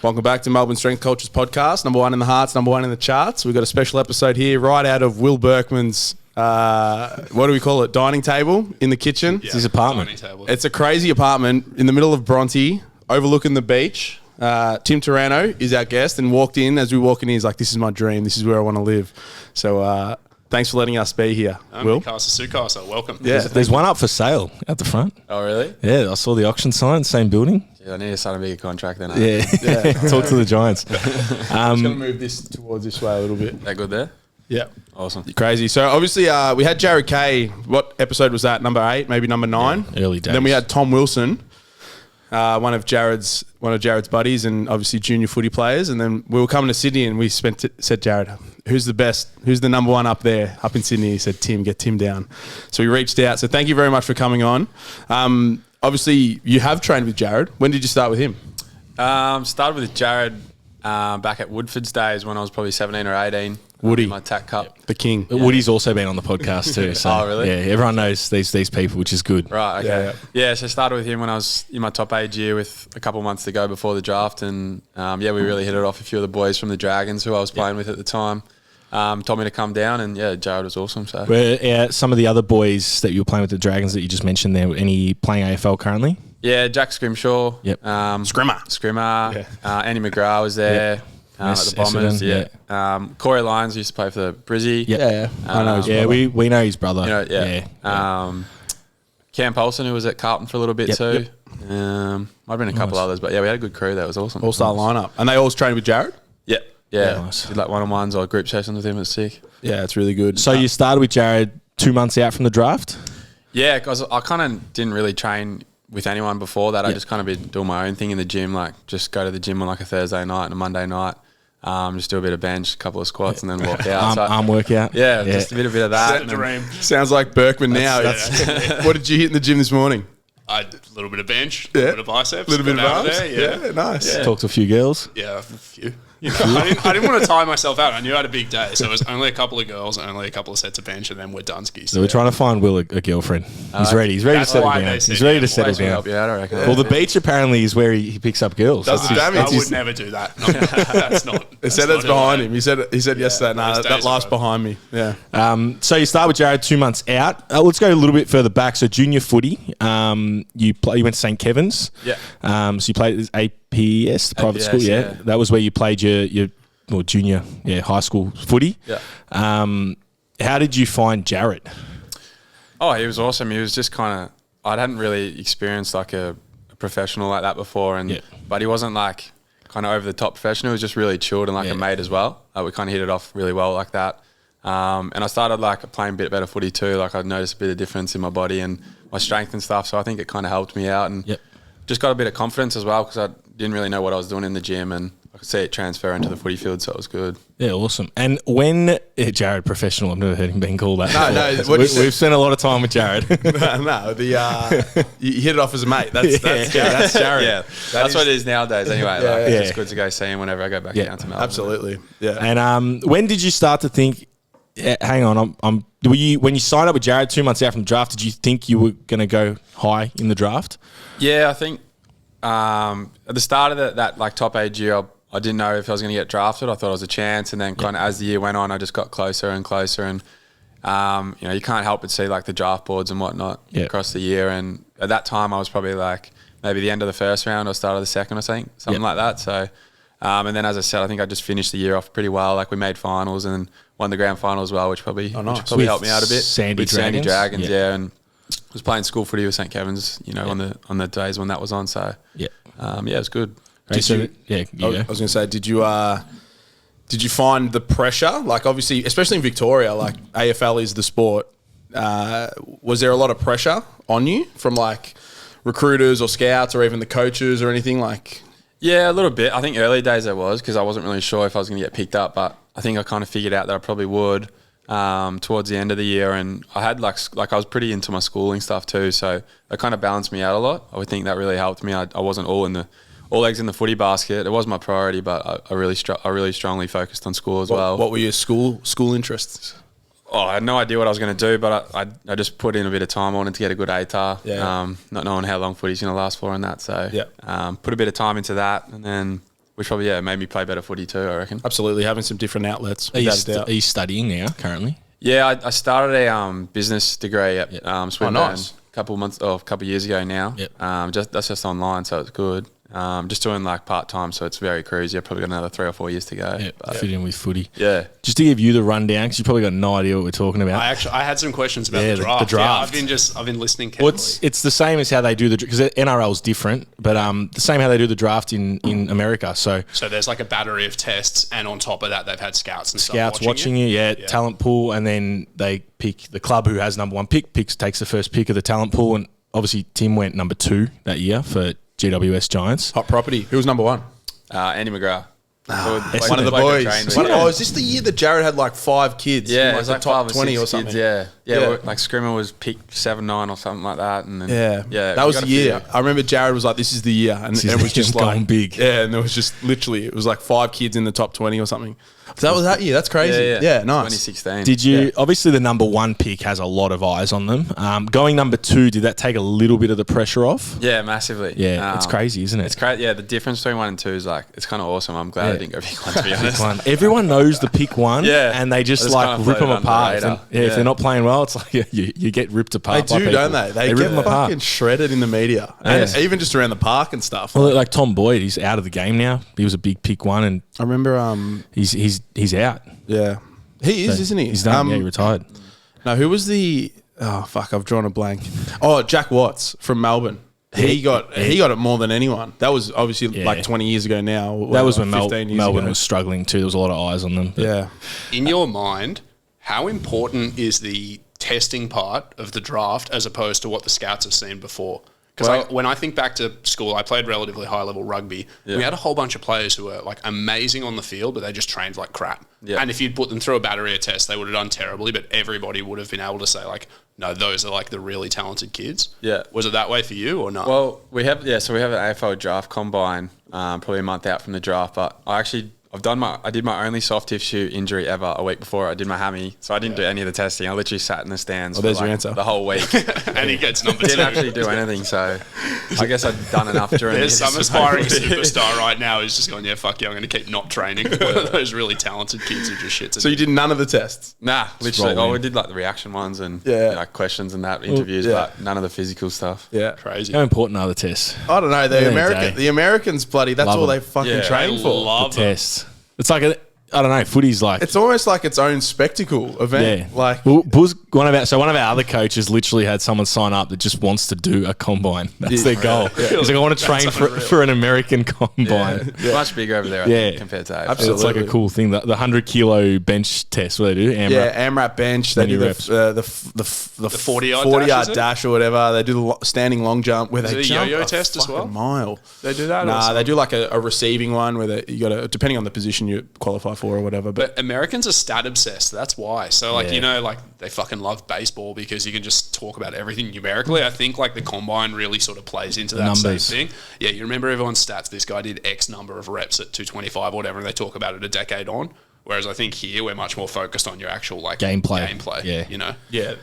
Welcome back to Melbourne Strength Cultures Podcast, number one in the hearts, number one in the charts. We've got a special episode here right out of Will Berkman's, what do we call it, dining table in the kitchen. Yeah, it's his apartment. It's a crazy apartment in the middle of Bronte, overlooking the beach. Tim TARANTO is our guest and walked in. As we walk in, he's like, this is my dream. This is where I want to live. So thanks for letting us be here, Will. Casa Sukasa, welcome. Yeah, there's one up for sale at the front. Oh, really? Yeah, I saw the auction sign, same building. Yeah, I need to sign a bigger contract then. Yeah, talk to the Giants. I'm just going to move this towards this way a little bit. That good there? Yeah. Awesome. Crazy. So obviously we had Jarrad Kay. What episode was that? Number 8, maybe number 9? Yeah, early days. Then we had Tom Wilson, one of Jarrad's buddies and obviously junior footy players. And then we were coming to Sydney and we said, Jarrad, who's the best? Who's the number one up there, up in Sydney? He said, Tim, get Tim down. So we reached out. So thank you very much for coming on. Obviously, you have trained with Jarrad. When did you start with him? Started with Jarrad back at Woodford's days when I was probably 17 or 18. Woody. My TAC Cup. The king. Yeah. Woody's also been on the podcast too. So, oh, really? Yeah, everyone knows these people, which is good. Right, okay. Yeah, so I started with him when I was in my top age year with a couple months to go before the draft. And, we really hit it off. A few of the boys from the Dragons who I was playing with at the time told me to come down. And, Jarrad was awesome. So Were some of the other boys that you were playing with the Dragons that you just mentioned there, any playing AFL currently? Yeah, Jack Scrimshaw. Yep. Scrimmer. Yeah. Andy McGrath was there. Yep. At the Bombers, Essendon, Corey Lyons used to play for the Brizzy. Yeah. I know his brother. we know his brother. Cam Paulson, who was at Carlton for a little bit too. Might have been a couple others, but we had a good crew. That was awesome. All-star lineup. And they always trained with Jarrad? Yeah. Nice. Did like one-on-ones or group sessions with him. It was sick. Yeah, it's really good. So you started with Jarrad 2 months out from the draft? Yeah, because I kind of didn't really train with anyone before that. I just kind of been doing my own thing in the gym, like just go to the gym on like a Thursday night and a Monday night. Just do a bit of bench, a couple of squats, and then walk out. Arm workout. Yeah, just a bit of that. Sounds like Berkman now. What did you hit in the gym this morning? I did a little bit of bench, a little bit of biceps. A little bit of arms. There, Nice. Yeah. Talked to a few girls. Yeah, a few. I didn't want to tie myself out. I knew I had a big day, so it was only a couple of girls, only a couple of sets of bench, and then we're done skis. So we're trying to find Will a girlfriend. He's ready. He's ready to settle down. He's ready to settle down. Help you out, I reckon. Well, the beach apparently is where he picks up girls. Does the damage. I would never do that. That's not. He said that's behind him. He said yesterday, that life's behind me. Yeah. So you start with Jarrad 2 months out. Let's go a little bit further back. So junior footy, you went to St. Kevin's. Yeah. So you played at APS, the private school. Yeah. That was where you played your junior, high school footy. Yeah. How did you find Jarrad? Oh, he was awesome. He was just kind of, I hadn't really experienced like a professional like that before, but he wasn't like kind of over the top professional. He was just really chilled and like a mate as well. We kind of hit it off really well like that. And I started like playing a bit better footy too. Like I noticed a bit of difference in my body and my strength and stuff. So I think it kind of helped me out and just got a bit of confidence as well because I didn't really know what I was doing in the gym and I could see it transfer into the footy field, so it was good. Yeah, awesome. And when Jarrad professional, I've never heard him being called that. No. We've spent a lot of time with Jarrad. You hit it off as a mate. That's Jarrad. Yeah, that's what it is nowadays. Anyway, it's good to go see him whenever I go back down to Melbourne. Absolutely. Yeah. And when did you start to think? Hang on, when you signed up with Jarrad 2 months out from the draft, did you think you were going to go high in the draft? Yeah, I think at the start of that like top age year, I didn't know if I was going to get drafted. I thought it was a chance, and then kind of as the year went on, I just got closer and closer, and you can't help but see like the draft boards and whatnot across the year. And at that time, I was probably like maybe the end of the first round or start of the second or something like that. So, and then as I said, I think I just finished the year off pretty well. Like we made finals and won the grand final as well, which probably helped me out a bit. Sandy Dragons, and I was playing school footy with St. Kevin's, on the days when that was on. So it was good. I was going to say, did you find the pressure? Like obviously, especially in Victoria, like AFL is the sport. Was there a lot of pressure on you from like recruiters or scouts or even the coaches or anything like? Yeah, a little bit. I think early days there was because I wasn't really sure if I was going to get picked up, but I think I kind of figured out that I probably would towards the end of the year, and I had like I was pretty into my schooling stuff too, so it kind of balanced me out a lot. I would think that really helped me. I wasn't all eggs in the footy basket. It was my priority, but I really strongly focused on school as well. What were your school interests? Oh, I had no idea what I was going to do, but I just put in a bit of time. I wanted to get a good ATAR, not knowing how long footy's going to last for and that. So put a bit of time into that, and then which probably made me play better footy too, I reckon. Absolutely, having some different outlets. Are you, without a doubt. are you studying now currently? Yeah, I started a business degree at Swinburne nice. a couple of years ago now. Yep. That's just online, so it's good. Just doing like part time, so it's very crazy. I've probably got another 3 or 4 years to go. Yeah, but fit in with footy. yeah. Just to give you the rundown, because you probably got no idea what we're talking about. I had some questions about Yeah, the draft. the draft. Yeah, I've been listening Well, carefully. it's the same as how they do because NRL is different, but the same how they do the draft in America. So There's like a battery of tests, and on top of that, they've had scouts and scouts stuff watching you, talent pool, and then they pick the club who has number 1 pick, takes the first pick of the talent pool, and obviously Tim went number 2 that year for GWS Giants. Hot property. Who was number 1? Andy McGrath. One of the boys. Is this the year that Jarrad had like 5 kids? Yeah, in it was the like top 5 or 20 6 or something. kids, Yeah. well, like Scrimmer was picked 7-9 or something like that. And then, That was the year. I remember Jarrad was like, "This is the year," and it was just going like big. Yeah, and there was just literally it was like 5 kids in the top 20 or something. So that was that year. That's crazy. Yeah, nice. 2016. Did you obviously the number 1 pick has a lot of eyes on them. Going number 2, did that take a little bit of the pressure off? Yeah, massively. Yeah, it's crazy, isn't it? It's crazy. Yeah, the difference between 1 and 2 is like it's kind of awesome. I'm glad I didn't go pick 1 to be honest. Everyone knows the pick 1, and they just kind like of rip them floated under apart. the radar. If they're not playing well, it's like you get ripped apart. They do, by don't people. they? They rip get them apart. fucking shredded in the media, and even just around the park and stuff. Well, like Tom Boyd, he's out of the game now. He was a big pick 1, and I remember, he's out. yeah, he is, isn't he? He's done. He retired. No, who was the? Oh fuck, I've drawn a blank. Oh, Jack Watts from Melbourne. He got it more than anyone. That was obviously like 20 years ago now. That was when 15 years Melbourne ago. was struggling too. There was a lot of eyes on them. Yeah. In your mind, how important is the testing part of the draft as opposed to what the scouts have seen before? Because when I think back to school, I played relatively high-level rugby. Yeah. We had a whole bunch of players who were like amazing on the field, but they just trained like crap. Yeah. And if you'd put them through a battery of tests, they would have done terribly, but everybody would have been able to say like, no, those are like the really talented kids. Yeah. Was it that way for you or not? Well, we have an AFL draft combine probably a month out from the draft, but I did my only soft tissue injury ever a week before I did my hammy, so I didn't do any of the testing. I literally sat in the stands there's for your answer. the whole week. and he gets number 2. Didn't actually do anything, so I guess I'd done enough during There's the some aspiring superstar right now who's just going, yeah, fuck yeah, I'm going to keep not training. Those really talented kids who just shits. So you did none of the tests? Nah, literally. Oh, we did like the reaction ones and like questions and that, interviews, but none of the physical stuff. Yeah. Crazy. How important are the tests? I don't know. The Americans, bloody, that's Love all them. they fucking train for. Love The tests. It's like I don't know. Footy's like It's almost like its own spectacle event. yeah. Like Well, one of our other coaches literally had someone sign up that just wants to do a combine. That's their goal. He's like, I want to train for an American combine. It's much bigger over there, I think, compared to AFL. Absolutely. It's like a cool thing. The 100-kilo bench test, what they do, AMRAP. AMRAP bench. They do the 40-yard dash or whatever. They do the standing long jump where they it a jump yo-yo a test as well? fucking mile. They do that? Nah, they do like a receiving one where you got to, depending on the position you qualify for or whatever. But Americans are stat obsessed. That's why. So like like they fucking love baseball because you can just talk about everything numerically. I think like the combine really sort of plays into that numbers. same thing. Yeah, you remember everyone's stats. This guy did X number of reps at 225 or whatever, and they talk about it a decade on. Whereas I think here we're much more focused on your actual like gameplay. Yeah. You know. Yeah,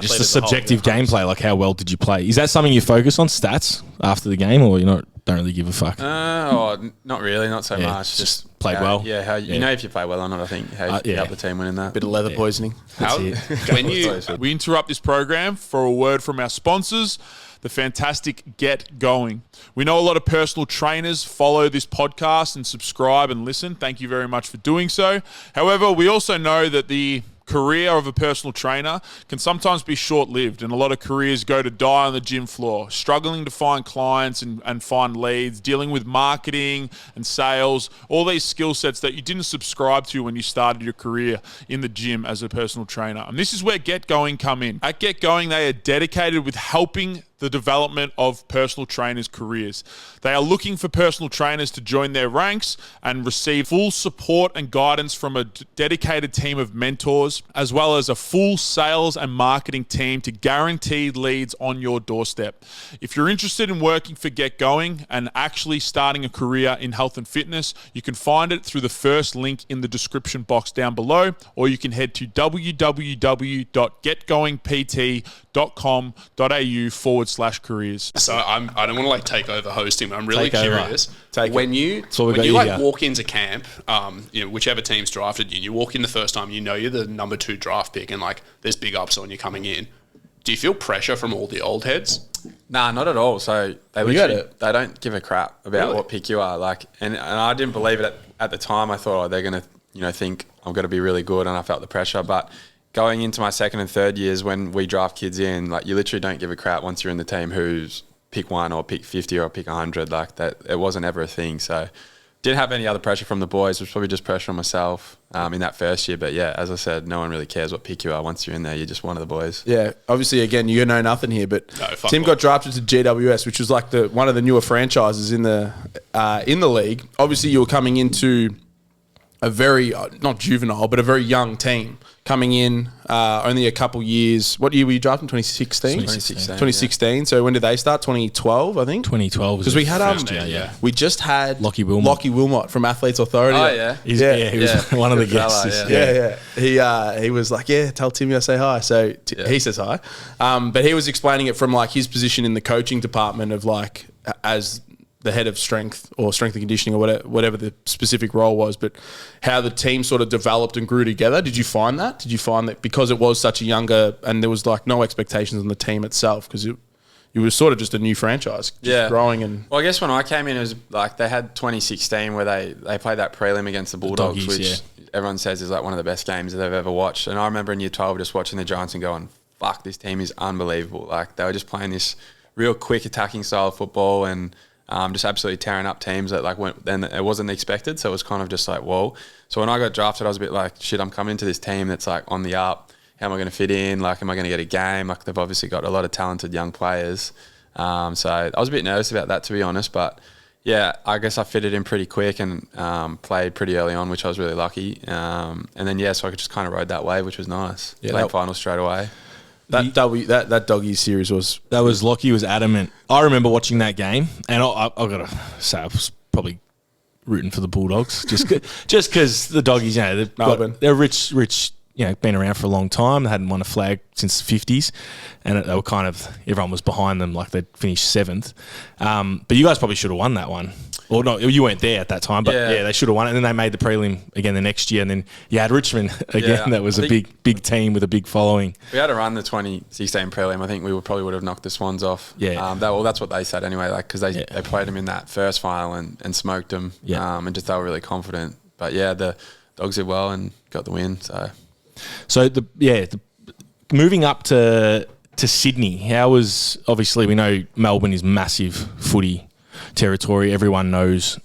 just the subjective gameplay. Like how well did you play? Is that something you focus on, stats after the game, or you don't really give a fuck? Not really, not so much. Just played well. Yeah, how you know if you play well or not. I think how you help the team winning that. bit of leather poisoning. We interrupt this program for a word from our sponsors, the fantastic Get Going. We know a lot of personal trainers follow this podcast and subscribe and listen. Thank you very much for doing so. However, we also know that the career of a personal trainer can sometimes be short-lived, and a lot of careers go to die on the gym floor, struggling to find clients and find leads, dealing with marketing and sales, all these skill sets that you didn't subscribe to when you started your career in the gym as a personal trainer. And this is where Get Going come in. At Get Going, they are dedicated with helping the development of personal trainers' careers. They are looking for personal trainers to join their ranks and receive full support and guidance from a dedicated team of mentors, as well as a full sales and marketing team to guaranteed leads on your doorstep. If you're interested in working for Get Going and actually starting a career in health and fitness, you can find it through the first link in the description box down below, or you can head to www.getgoingpt.com.au childhood/careers. So I don't want to like take over hosting, but I'm really curious. When you walk into camp, whichever team's drafted you, and you walk in the first time, you're the number 2 draft pick, and like there's big ups on you coming in. Do you feel pressure from all the old heads? Nah, not at all. So they don't give a crap about what pick you are. Like, and I didn't believe it at the time. I thought, they're gonna, think I'm gonna be really good, and I felt the pressure. But going into my second and third years, when we draft kids in, like you literally don't give a crap once you're in the team who's pick 1 or pick 50 or pick 100. Like that, it wasn't ever a thing. So didn't have any other pressure from the boys. It was probably just pressure on myself in that first year. But yeah, as I said, no one really cares what pick you are. Once you're in there, you're just one of the boys. Yeah, obviously, again, you know nothing here, but Tim got drafted to GWS, which was like one of the newer franchises in the league. Obviously, you were coming into a very, not juvenile, but a very young team. Coming in only a couple years. What year were you drafted? 2016? 2016. Yeah. So when did they start? 2012, I think? 2012. Because we had we just had Lockie Wilmot from Athletes Authority. Oh, yeah. He was one of the guests. Yeah. He was like, tell Timmy I say hi. So he says hi. But he was explaining it from like his position in the coaching department of like as the head of strength or strength and conditioning or whatever the specific role was, but how the team sort of developed and grew together. Did you find that? Did you find that because it was such a younger and there was like no expectations on the team itself because it was sort of just a new franchise, growing and... Well, I guess when I came in, it was like they had 2016 where they played that prelim against the Bulldogs, which everyone says is like one of the best games that they've ever watched. And I remember in year 12 just watching the Giants and going, fuck, this team is unbelievable. Like they were just playing this real quick attacking style of football and just absolutely tearing up teams that like then it wasn't expected. So it was kind of just like, whoa. So when I got drafted, I was a bit like, shit, I'm coming into this team that's like on the up. How am I going to fit in? Like, am I going to get a game? Like they've obviously got a lot of talented young players. So I was a bit nervous about that, to be honest. But yeah, I guess I fitted in pretty quick and played pretty early on, which I was really lucky. And then, so I could just kind of rode that wave, which was nice. Yeah, played finals straight away. That doggy series was... Lockie was adamant. I remember watching that game, and I've got to say I was probably rooting for the Bulldogs, just because the doggies, they're rich, been around for a long time. They hadn't won a flag since the 50s, and they were kind of... Everyone was behind them, like they'd finished 7th. But you guys probably should have won that one. Or no, you weren't there at that time, but they should have won it. And then they made the prelim again the next year. And then you had Richmond again. Yeah, that was a big team with a big following. We had to run the 2016 prelim. I think we probably would have knocked the Swans off. Yeah. That's what they said anyway, like because they played them in that first final and smoked them. Yeah. And just they were really confident. But the Dogs did well and got the win. So moving up to Sydney, how was, obviously we know Melbourne is massive footy territory. Everyone knows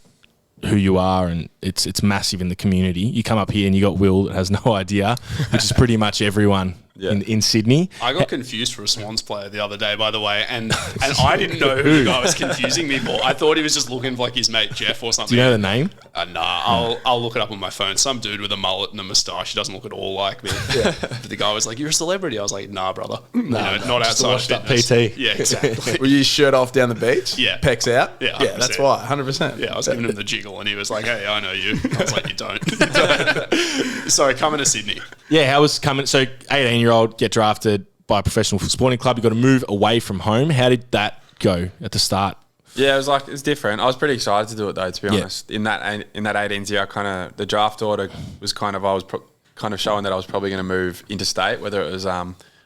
who you are and it's massive in the community. You come up here and you got Will that has no idea, which is pretty much everyone in Sydney. I got confused for a Swans player the other day, by the way, and I didn't know who the guy was confusing me for. I thought he was just looking for like his mate Jeff or something. Do you know the name? Nah, I'll look it up on my phone. Some dude with a mullet and a moustache. He doesn't look at all like me. But the guy was like, "You're a celebrity." I was like, "Nah, brother. Not outside of fitness." PT. Yeah, exactly. Were you shirt off down the beach? Yeah. Pecs out? Yeah, 100%. Yeah, that's why. 100%. Yeah, I was giving him the jiggle and he was like, "Hey, I know you." I was like, "You don't." Sorry, coming to Sydney. Yeah, how was coming? So 18-year-old get drafted by a professional sporting club. You got to move away from home. How did that go at the start? Yeah, it's different. I was pretty excited to do it though, to be honest. In that 18s year, the draft order was kind of showing that I was probably going to move interstate. Whether it was I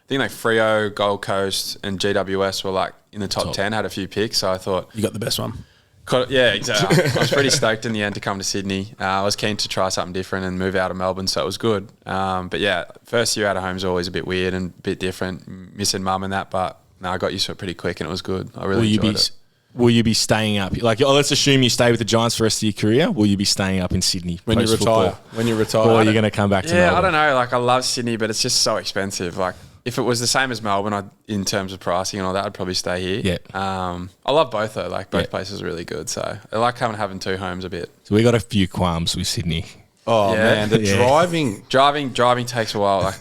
think like Freo, Gold Coast, and GWS were like in the top 10. Had a few picks, so I thought you got the best one. Yeah, exactly. I was pretty stoked in the end to come to Sydney. I was keen to try something different and move out of Melbourne, so it was good. But yeah, first year out of home is always a bit weird and a bit different, missing mum and that. But no, I got used to it pretty quick and it was good. I really enjoyed it. Will you be staying up? Like, let's assume you stay with the Giants for the rest of your career. Will you be staying up in Sydney when you retire? Or are you going to come back to Melbourne? Yeah, I don't know. Like, I love Sydney, but it's just so expensive. Like, if it was the same as Melbourne, in terms of pricing and all that, I'd probably stay here. Yeah. I love both though. Like, both places are really good. So I like having two homes a bit. So we got a few qualms with Sydney. Oh man, the driving takes a while. Like,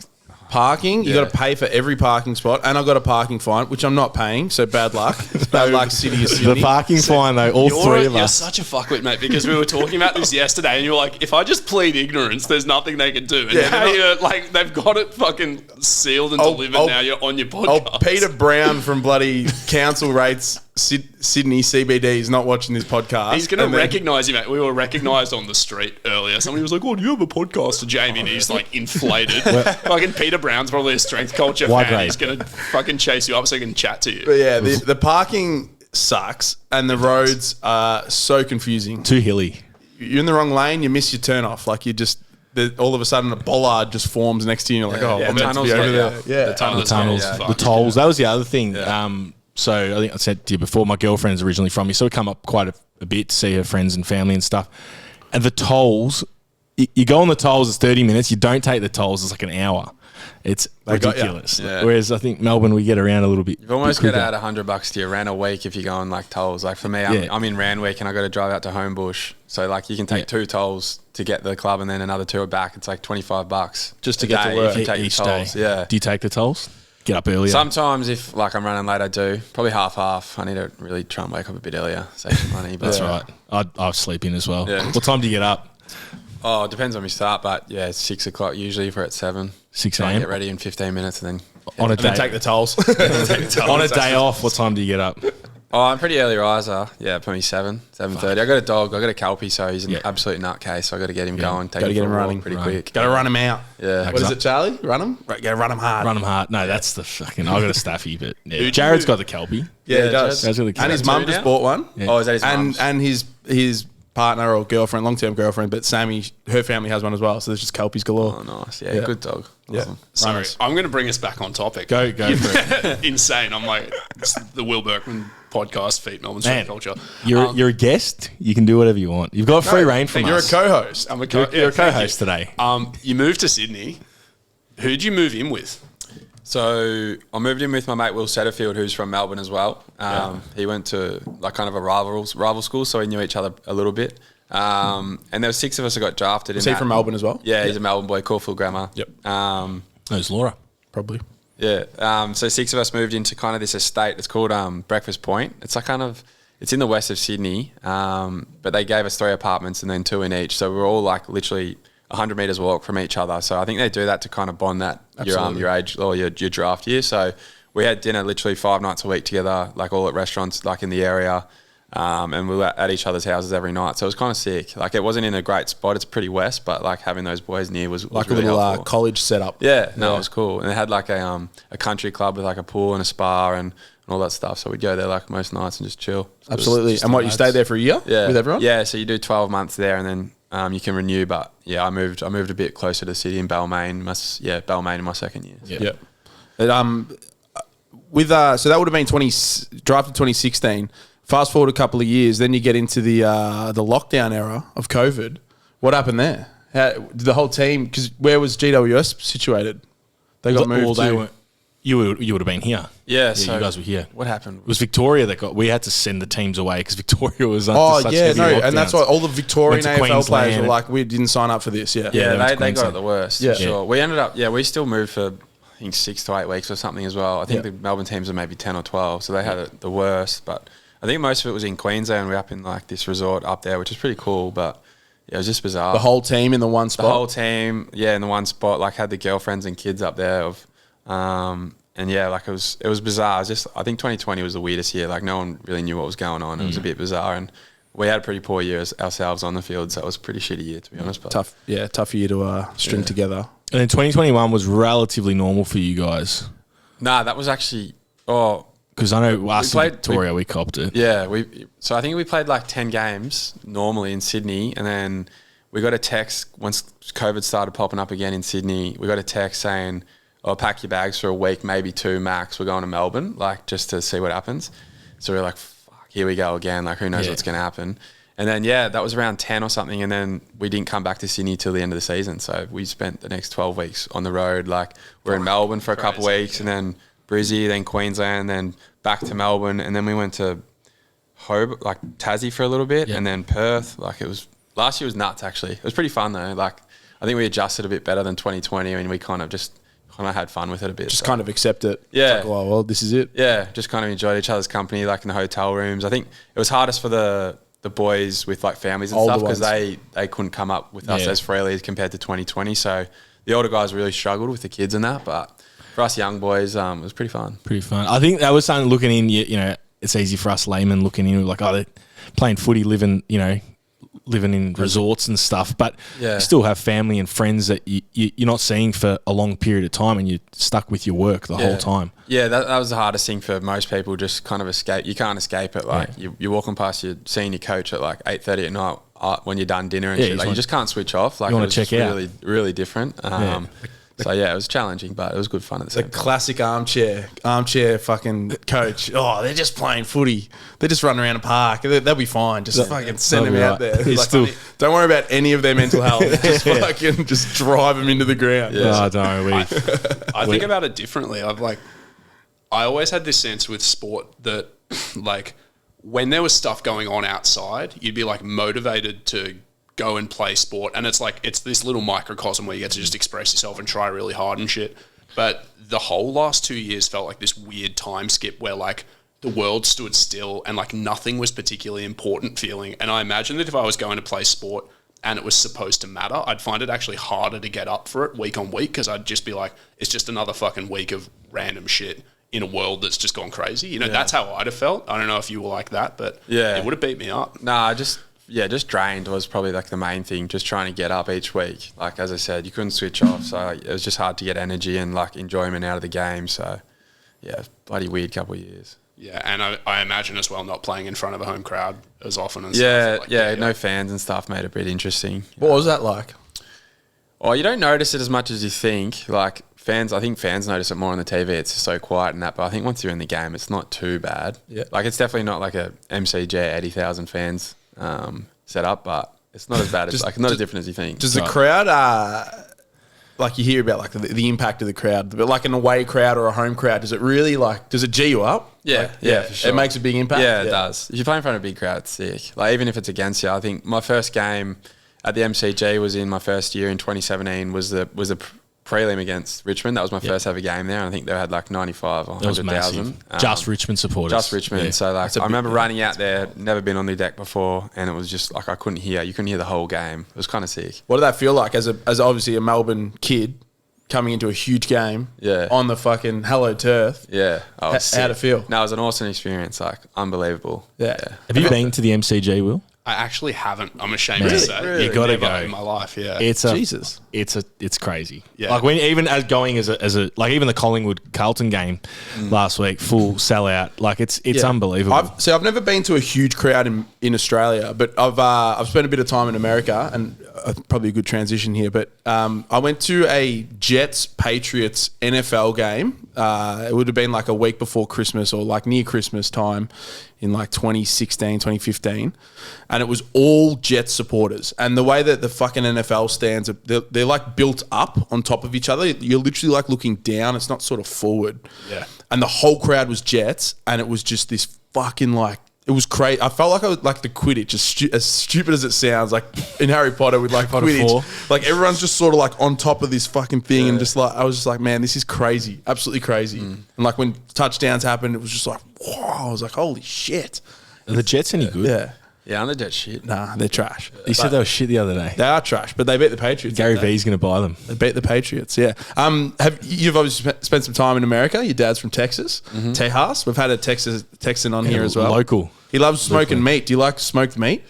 Parking, you got to pay for every parking spot, and I got a parking fine, which I'm not paying. So bad luck. Bad luck, City of Sydney. The parking fine, though, all three of You're us. such a fuckwit, mate, because we were talking about this yesterday, and you were like, if I just plead ignorance, there's nothing they can do. And now you're like, they've got it fucking sealed and delivered. Now you're on your podcast. Peter Brown from bloody council rates Sydney CBD is not watching this podcast. He's going to recognise you, mate. We were recognised on the street earlier. Somebody was like, "Oh, do you have a podcast?" To Jamie, and he's like inflated. Fucking Peter Brown's probably a strength culture fan. Grade. He's going to fucking chase you up so he can chat to you. But yeah, the parking sucks, and the roads are so confusing. Too hilly. You're in the wrong lane, you miss your turn off. Like all of a sudden a bollard just forms next to you, and you're like, I'm meant to be over there. Yeah, The tunnels, the tolls. That was the other thing. So I think I said to you before, my girlfriend's originally from here, so we come up quite a bit to see her friends and family and stuff. And the tolls, you go on the tolls, it's 30 minutes. You don't take the tolls, it's like an hour. It's ridiculous. Whereas I think Melbourne, we get around a little bit. You've almost got to add $100 to your rent a week if you go on like tolls. Like for me, I'm in Randwick and I got to drive out to Homebush. So like you can take 2 tolls to get to the club and then another 2 back. It's like $25 just to get to work if you take each tolls. day. Yeah. Do you take the tolls? Get up earlier. Sometimes if like I'm running late, I do. Probably half. I need to really try and wake up a bit earlier, save some money. But That's right. I'll sleep in as well. Yeah. What time do you get up? Oh, it depends when we start, but yeah, it's 6 o'clock usually if we're at 7. 6 Try and a.m. get ready in 15 minutes and then On a day. take the tolls. On a day off, what time do you get up? Oh, I'm pretty early riser. Yeah, probably 7:30. I got a dog. I got a Kelpie, so he's an absolute nutcase. So I got to get him going. Take Gotta him get for him a walk running. pretty quick. Got to run him out. Yeah. What is it, Charlie? Run him? Right, go run him hard. Run them hard. No, that's the fucking. I got a staffy, but Jared's got the Kelpie. Yeah, he does. Jared's got the Kelpie. And his mum just bought one. Yeah. Oh, is that his mum's? And his partner or girlfriend, long-term girlfriend, but Sammy, her family has one as well. So there's just Kelpies galore. Oh, nice. Yeah, good dog. Yeah. Awesome. Sorry, Runners. I'm going to bring us back on topic. Go for it. Insane. I'm like, it's the Will Berkman podcast, Feet Melbourne Man, Street Culture. You're a guest. You can do whatever you want. You've got free reign from You're us. a co-host. I'm a You're a co-host today. You moved to Sydney. Who'd you move in with? So I moved in with my mate Will Setterfield, who's from Melbourne as well. He went to like kind of a rival school, so we knew each other a little bit. And there were 6 of us that got drafted. Is he from Melbourne as well? Yeah, he's a Melbourne boy, Caulfield Grammar. Yep. There's Laura. Probably. Yeah. So 6 of us moved into kind of this estate. It's called Breakfast Point. It's like it's in the west of Sydney. But they gave us 3 apartments and then 2 in each. So we're all like literally 100 metres walk from each other. So I think they do that to kind of bond that your age or your draft year. So we had dinner literally 5 nights a week together, like all at restaurants like in the area. And we were at each other's houses every night. So it was kind of sick. Like it wasn't in a great spot. It's pretty west, but like having those boys near was Like really a little helpful. college setup. Yeah, no, it was cool. And they had like a country club with like a pool and a spa and all that stuff. So we'd go there like most nights and just chill. So Absolutely. And what, you stayed there for a year with everyone? Yeah, so you do 12 months there and then you can renew. But yeah, I moved a bit closer to the city in Balmain. Balmain in my second year. So. Yeah. So that would have been drafted 2016. Fast forward a couple of years, then you get into the lockdown era of COVID. What happened there? Did the whole team? Because where was GWS situated? They got moved. You would have been here. Yeah, so you guys were here. What happened? It was Victoria that we had to send the teams away because Victoria was under Oh such yeah, heavy no, lockdowns. and that's why all the Victorian Went to AFL players Queensland. were like, we didn't sign up for this. Yeah, Yeah, they got it the worst. Yeah. For sure. We ended up. Yeah, we still moved for I think 6 to 8 weeks or something as well. I think the Melbourne teams are maybe 10 or 12, so they had it the worst. But I think most of it was in Queensland. We're up in like this resort up there, which is pretty cool. But yeah, it was just bizarre. The whole team in the one spot. The whole team, in the one spot. Like had the girlfriends and kids up there. And yeah, like it was bizarre. I think 2020 was the weirdest year. Like no one really knew what was going on. It was a bit bizarre, and we had a pretty poor year ourselves on the field. So it was a pretty shitty year, to be honest. But tough year to string together. And then 2021 was relatively normal for you guys. Nah, that was actually because I know us in Victoria, we copped it. Yeah, so I think we played like 10 games normally in Sydney, and then we got a text once COVID started popping up again in Sydney. We got a text saying, pack your bags for a week, maybe 2 max. We're going to Melbourne, like just to see what happens. So we're like, fuck, here we go again. Like who knows what's going to happen. And then, that was around 10 or something. And then we didn't come back to Sydney till the end of the season. So we spent the next 12 weeks on the road. Like we're in Melbourne for a couple of weeks and then Brizzy, then Queensland, then back to Melbourne. And then we went to Tassie for a little bit and then Perth. Like last year was nuts actually. It was pretty fun though. Like I think we adjusted a bit better than 2020. I mean, we kind of just kind of had fun with it a bit. Just kind of accept it. Yeah. It's like, well, this is it. Yeah, just kind of enjoyed each other's company, like in the hotel rooms. I think it was hardest for the boys with like families and Older stuff because ones. they couldn't come up with us as freely as compared to 2020. So the older guys really struggled with the kids and that, but for us young boys, it was pretty fun. Pretty fun. I think that was something looking in, you know, it's easy for us laymen looking in, like, oh, they're playing footy, living in resorts and stuff, but you still have family and friends that you're not seeing for a long period of time, and you're stuck with your work the whole time. Yeah, that was the hardest thing for most people, just kind of escape. You can't escape it. Like, you're walking past your senior coach at like 8:30 at night when you're done dinner and shit. Like, you just can't switch off. Like, you want to check out. Really, really different. So, yeah, it was challenging, but it was good fun at the same time. The classic armchair fucking coach. Oh, they're just playing footy. They're just running around a park. They'll be fine. Just fucking send them out there. Like, don't worry about any of their mental health. Just fucking just drive them into the ground. Yeah. Oh, don't worry. I think about it differently. I always had this sense with sport that, like, when there was stuff going on outside, you'd be, like, motivated to go and play sport, and it's like it's this little microcosm where you get to just express yourself and try really hard and shit. But the whole last 2 years felt like this weird time skip where like the world stood still and like nothing was particularly important feeling. And I imagine that if I was going to play sport and it was supposed to matter, I'd find it actually harder to get up for it week on week, because I'd just be like, it's just another fucking week of random shit in a world that's just gone crazy. You know, that's how I'd have felt. I don't know if you were like that, but it would have beat me up. Nah, just drained was probably like the main thing, just trying to get up each week. Like, as I said, you couldn't switch off, so it was just hard to get energy and like enjoyment out of the game. So, yeah, bloody weird couple of years. Yeah, and I imagine as well not playing in front of a home crowd as often and stuff. Like no fans and stuff made it a bit interesting. What was that like? Well, you don't notice it as much as you think. Like, I think fans notice it more on the TV. It's just so quiet and that. But I think once you're in the game, it's not too bad. Yeah. Like, it's definitely not like a MCG 80,000 fans set up, but it's not as bad as not as different as you think. Does the crowd, like you hear about like the impact of the crowd, but like an away crowd or a home crowd, does it really does it G you up? Yeah, like, for sure. It makes a big impact. Yeah, it does. If you play in front of a big crowd, it's sick. Like, even if it's against you, I think my first game at the MCG was in my first year in 2017. Was the prelim against Richmond. That was my first ever game there, and I think they had like 95 or 100,000. Just Richmond supporters. Just Richmond. Yeah. So like, I remember running out there, never been on the deck before, and it was just like you couldn't hear the whole game. It was kind of sick. What did that feel like as obviously a Melbourne kid coming into a huge game on the fucking hallowed turf? Yeah. How'd it feel? No, it was an awesome experience, like unbelievable. Yeah. Have you been to the MCG, Will? I actually haven't. I'm ashamed to say. Really? You got to go in my life. Yeah, it's crazy. Yeah. Like, when even as going as a like even the Collingwood Carlton game last week, full sellout. Like, it's unbelievable. I've never been to a huge crowd in Australia, but I've spent a bit of time in America, and probably a good transition here. But I went to a Jets Patriots NFL game. It would have been like a week before Christmas or like near Christmas time in like 2016, 2015. And it was all Jets supporters. And the way that the fucking NFL stands, they're like built up on top of each other. You're literally like looking down. It's not sort of forward. Yeah. And the whole crowd was Jets. And it was just this fucking like, it was crazy. I felt like I was like the Quidditch, as stupid as it sounds, like in Harry Potter with like Quidditch. Like, everyone's just sort of like on top of this fucking thing, and just like, I was just like, man, this is crazy, absolutely crazy. And like when touchdowns happened, it was just like, whoa, I was like, holy shit. Are the Jets any good? Yeah. Yeah, and they're dead shit. Nah, they're trash. You said they were shit the other day. They are trash, but they beat the Patriots. Gary V's going to buy them. They beat the Patriots, yeah. You've obviously spent some time in America. Your dad's from Texas, Tejas. We've had a Texan on here as well. Local. He loves smoking meat. Do you like smoked meat?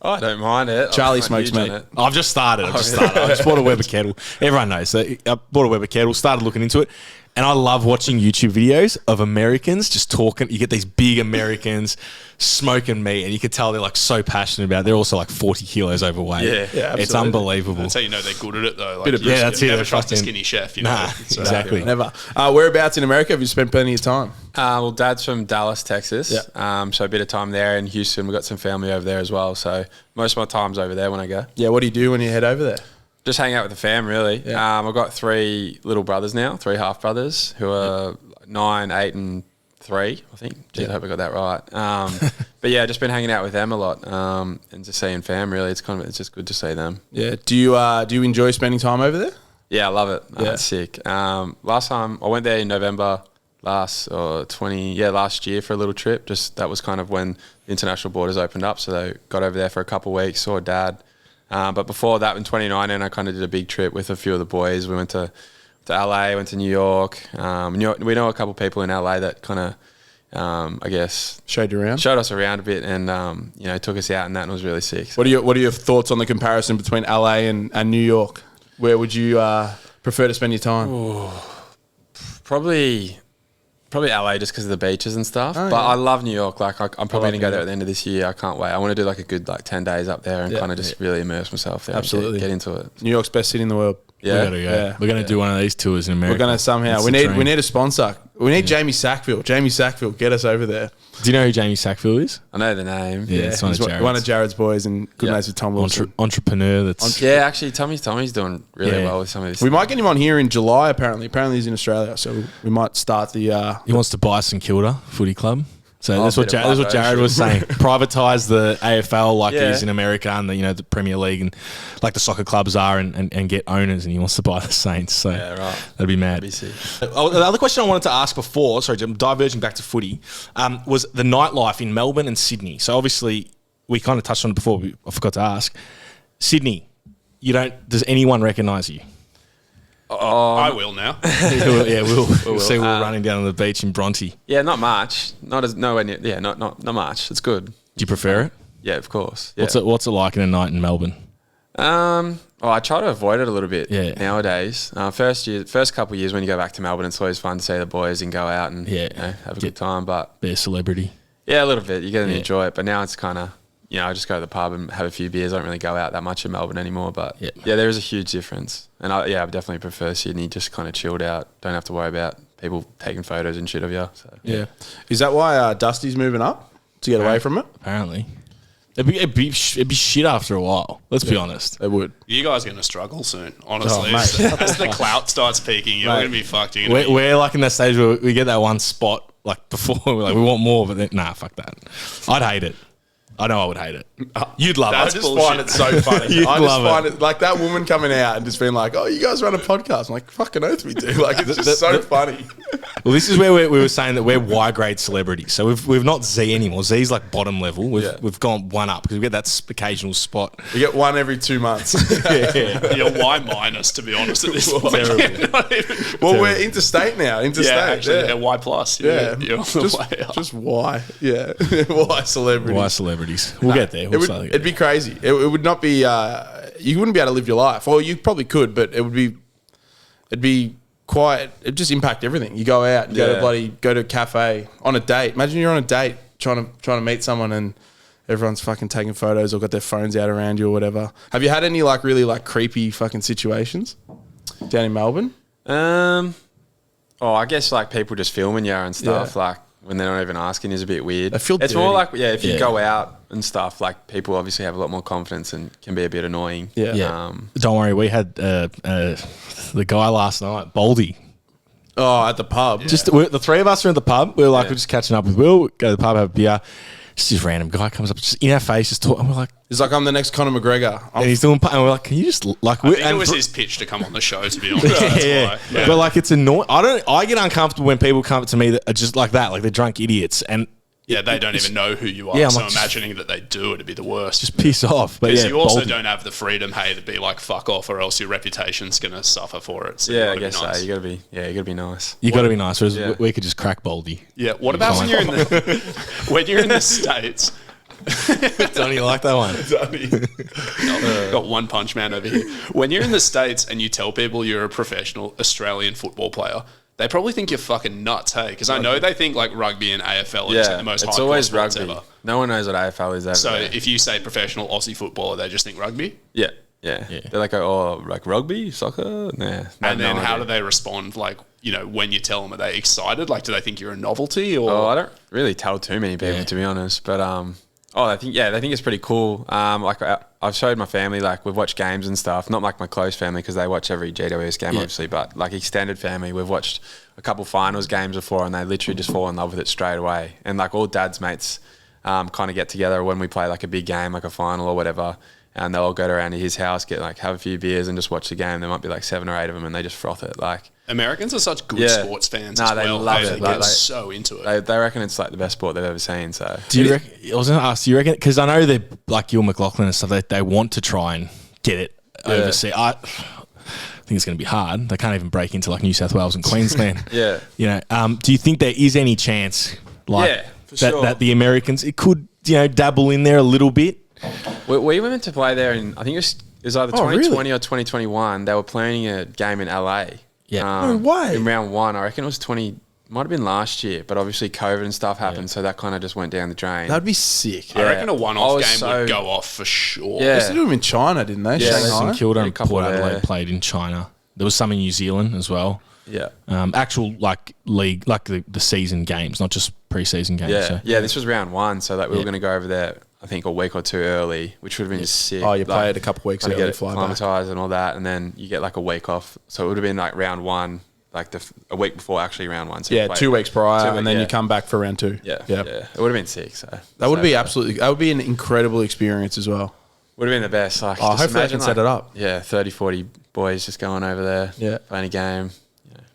I don't mind it. Charlie smokes meat. I've just started. I just bought a Weber kettle. Everyone knows. So I bought a Weber kettle, started looking into it. And I love watching YouTube videos of Americans just talking. You get these big Americans smoking meat, and you can tell they're like so passionate about it. They're also like 40 kilos overweight. Yeah, absolutely. It's unbelievable. That's how you know they're good at it, though. Like, that's it. Never trust a skinny chef. You know? Nah, exactly. Never. Whereabouts in America have you spent plenty of time? Well, Dad's from Dallas, Texas. Yeah. So a bit of time there. In Houston, we've got some family over there as well. So most of my time's over there when I go. Yeah, what do you do when you head over there? Just hang out with the fam, really. Yeah. I've got 3 little brothers now, 3 half brothers who are 9, 8, and 3, I think. Jeez, I hope I got that right. But yeah, just been hanging out with them a lot, and just seeing fam. Really, it's just good to see them. Yeah. Do you enjoy spending time over there? Yeah, I love it. It's sick. Last time I went there in November last year for a little trip. Just that was kind of when the international borders opened up, so they got over there for a couple of weeks. Saw Dad, but before that, in 2019, I kind of did a big trip with a few of the boys. We went to LA, went to New York. We know a couple of people in LA that kind of. I guess showed us around a bit, and took us out and that, and it was really sick. So. What are your thoughts on the comparison between LA and New York? Where would you prefer to spend your time? Ooh, probably LA just because of the beaches and stuff. But I love New York. Like I'm probably going to go there at the end of this year. I can't wait. I want to do like a good 10 days up there and kind of just really immerse myself there. Absolutely, get into it. New York's best city in the world. Yeah, we're going to do one of these tours in America. We're going to somehow. We need a sponsor. We need Jamie Sackville. Jamie Sackville, get us over there. Do you know who Jamie Sackville is? I know the name. Yeah, it's one of Jarrad's boys and good mates with Tom Wilson. Entrepreneur. Actually, Tommy's doing really well with some of this. We might get him on here in July. Apparently, he's in Australia, so we might start the. He wants to buy St Kilda Footy Club. So that's what Jarrad was saying. Privatise the AFL like it is in America, and the Premier League, and like the soccer clubs are, and get owners. And he wants to buy the Saints. So that'd be mad. The other question I wanted to ask before, sorry, I'm diverging back to footy, was the nightlife in Melbourne and Sydney. So obviously we kind of touched on it before. I forgot to ask. Sydney, does anyone recognise you? I will now. We'll see. We're running down on the beach in Bronte. Yeah, not much. Nowhere near. Yeah, not much. It's good. Do you prefer it? Yeah, of course. Yeah. What's it like in a night in Melbourne? I try to avoid it a little bit nowadays. First couple of years when you go back to Melbourne, it's always fun to see the boys and go out and have a good time. But be a celebrity. Yeah, a little bit. You get to enjoy it. But now it's kind of. I just go to the pub and have a few beers. I don't really go out that much in Melbourne anymore. But there is a huge difference. And I definitely prefer Sydney. Just kind of chilled out. Don't have to worry about people taking photos and shit of you. So. Yeah. Is that why Dusty's moving up to get away from it? Apparently. It'd be shit after a while. Let's be honest. It would. You guys are going to struggle soon, honestly. As the clout starts peaking, you're going to be fucked. We're like in that stage where we get that one spot like before. We're like, we want more, but then, fuck that. I'd hate it. I know I would hate it. You'd love it. I just find it so funny. I just find it like that woman coming out and just being like, "Oh, you guys run a podcast." I'm like, "Fucking oath we do." Like it's just so funny. Well, this is where we were saying that we're Y grade celebrities. So we've not Z anymore. Z's like bottom level. We've gone one up because we get that occasional spot. We get one every 2 months. You're Y minus, to be honest at this point. Well, we're interstate now. Actually, Y plus. Yeah, just Y. Yeah, Y celebrities. Y celebrities. We'll get there. It'd be crazy. It would not be. You wouldn't be able to live your life. Well, you probably could, but it'd be quite. It'd just impact everything. You go out, go to a cafe on a date. Imagine you're on a date trying to meet someone and everyone's fucking taking photos or got their phones out around you or whatever. Have you had any like really like creepy fucking situations down in Melbourne? I guess like people just filming you and stuff like. When they're not even asking is a bit weird. I feel it's more like if you go out and stuff, like people obviously have a lot more confidence and can be a bit annoying. Yeah. Don't worry, we had the guy last night, Baldy. Oh, at the pub. Just the three of us are in the pub. We we're just catching up with Will. Go to the pub, have a beer. Just this random guy comes up, just in our face, just talking. We're like, he's like, I'm the next Conor McGregor. And he's doing, and we're like, can you just like? I think it was his pitch to come on the show. To be honest, But like, it's annoying. I get uncomfortable when people come up to me that are just like that, like they're drunk idiots, and they don't even know who you are. So imagining that they do, it'd be the worst. Just piss off. But you also don't have the freedom, to be like fuck off, or else your reputation's gonna suffer for it. So I guess so. You gotta be nice. You gotta be nice. Whereas we could just crack Baldy. Yeah. What about when you're in the States? Donnie, you like that one? Got one punch man over here. When you're in the States and you tell people you're a professional Australian football player, they probably think you're fucking nuts, hey? Because I know they think like rugby and AFL are the most hardcore always sports rugby. ever. No one knows what AFL is ever. So if you say professional Aussie footballer, they just think rugby? Yeah. They're like, like rugby, soccer? Nah. And then how do they respond? Like, when you tell them, are they excited? Like, do they think you're a novelty? Or I don't really tell too many people, to be honest. But they think it's pretty cool. Like I've showed my family, like we've watched games and stuff. Not like my close family because they watch every GWS game, obviously. But like extended family, we've watched a couple finals games before, and they literally just fall in love with it straight away. And like all Dad's mates, kind of get together when we play like a big game, like a final or whatever. and they'll all go around to his house, have a few beers and just watch the game. There might be like 7 or 8 of them, and they just froth it. Like Americans are such good sports fans as well. They love it. They get so into it. They reckon it's like the best sport they've ever seen. So I was going to ask, do you reckon? Because I know they're like Gil McLaughlin and stuff. They want to try and get it overseas. I think it's going to be hard. They can't even break into like New South Wales and Queensland. yeah. Do you think there is any chance that the Americans it could dabble in there a little bit? We went to play there in, I think it was either 2020 or 2021. They were playing a game in LA. Yeah. No way. In round 1, I reckon it was might have been last year, but obviously COVID and stuff happened, so that kind of just went down the drain. That'd be sick. I reckon a one-off game would go off for sure. Yeah. They did them in China, didn't they? Yeah, Shanghai. St Kilda and a couple Port there. Adelaide played in China. There was some in New Zealand as well. Yeah. Actual like league, like the season games, not just pre-season games. Yeah. So. Yeah, this was round 1, so we were going to go over there, I think, a week or 2 early, which would have been sick. Oh, you play it a couple of weeks to early, get fly back. acclimatized and all that, and then you get like a week off. So it would have been like round 1, like a week before actually round 1. So Yeah, 2 weeks prior, and then yeah. you come back for round 2. Yeah. Yep. Yeah. It would have been sick. So That would be that would be an incredible experience as well. would have been the best. Like, Oh, just hopefully I imagine, can set it up. Yeah, 30, 40 boys just going over there, playing a game.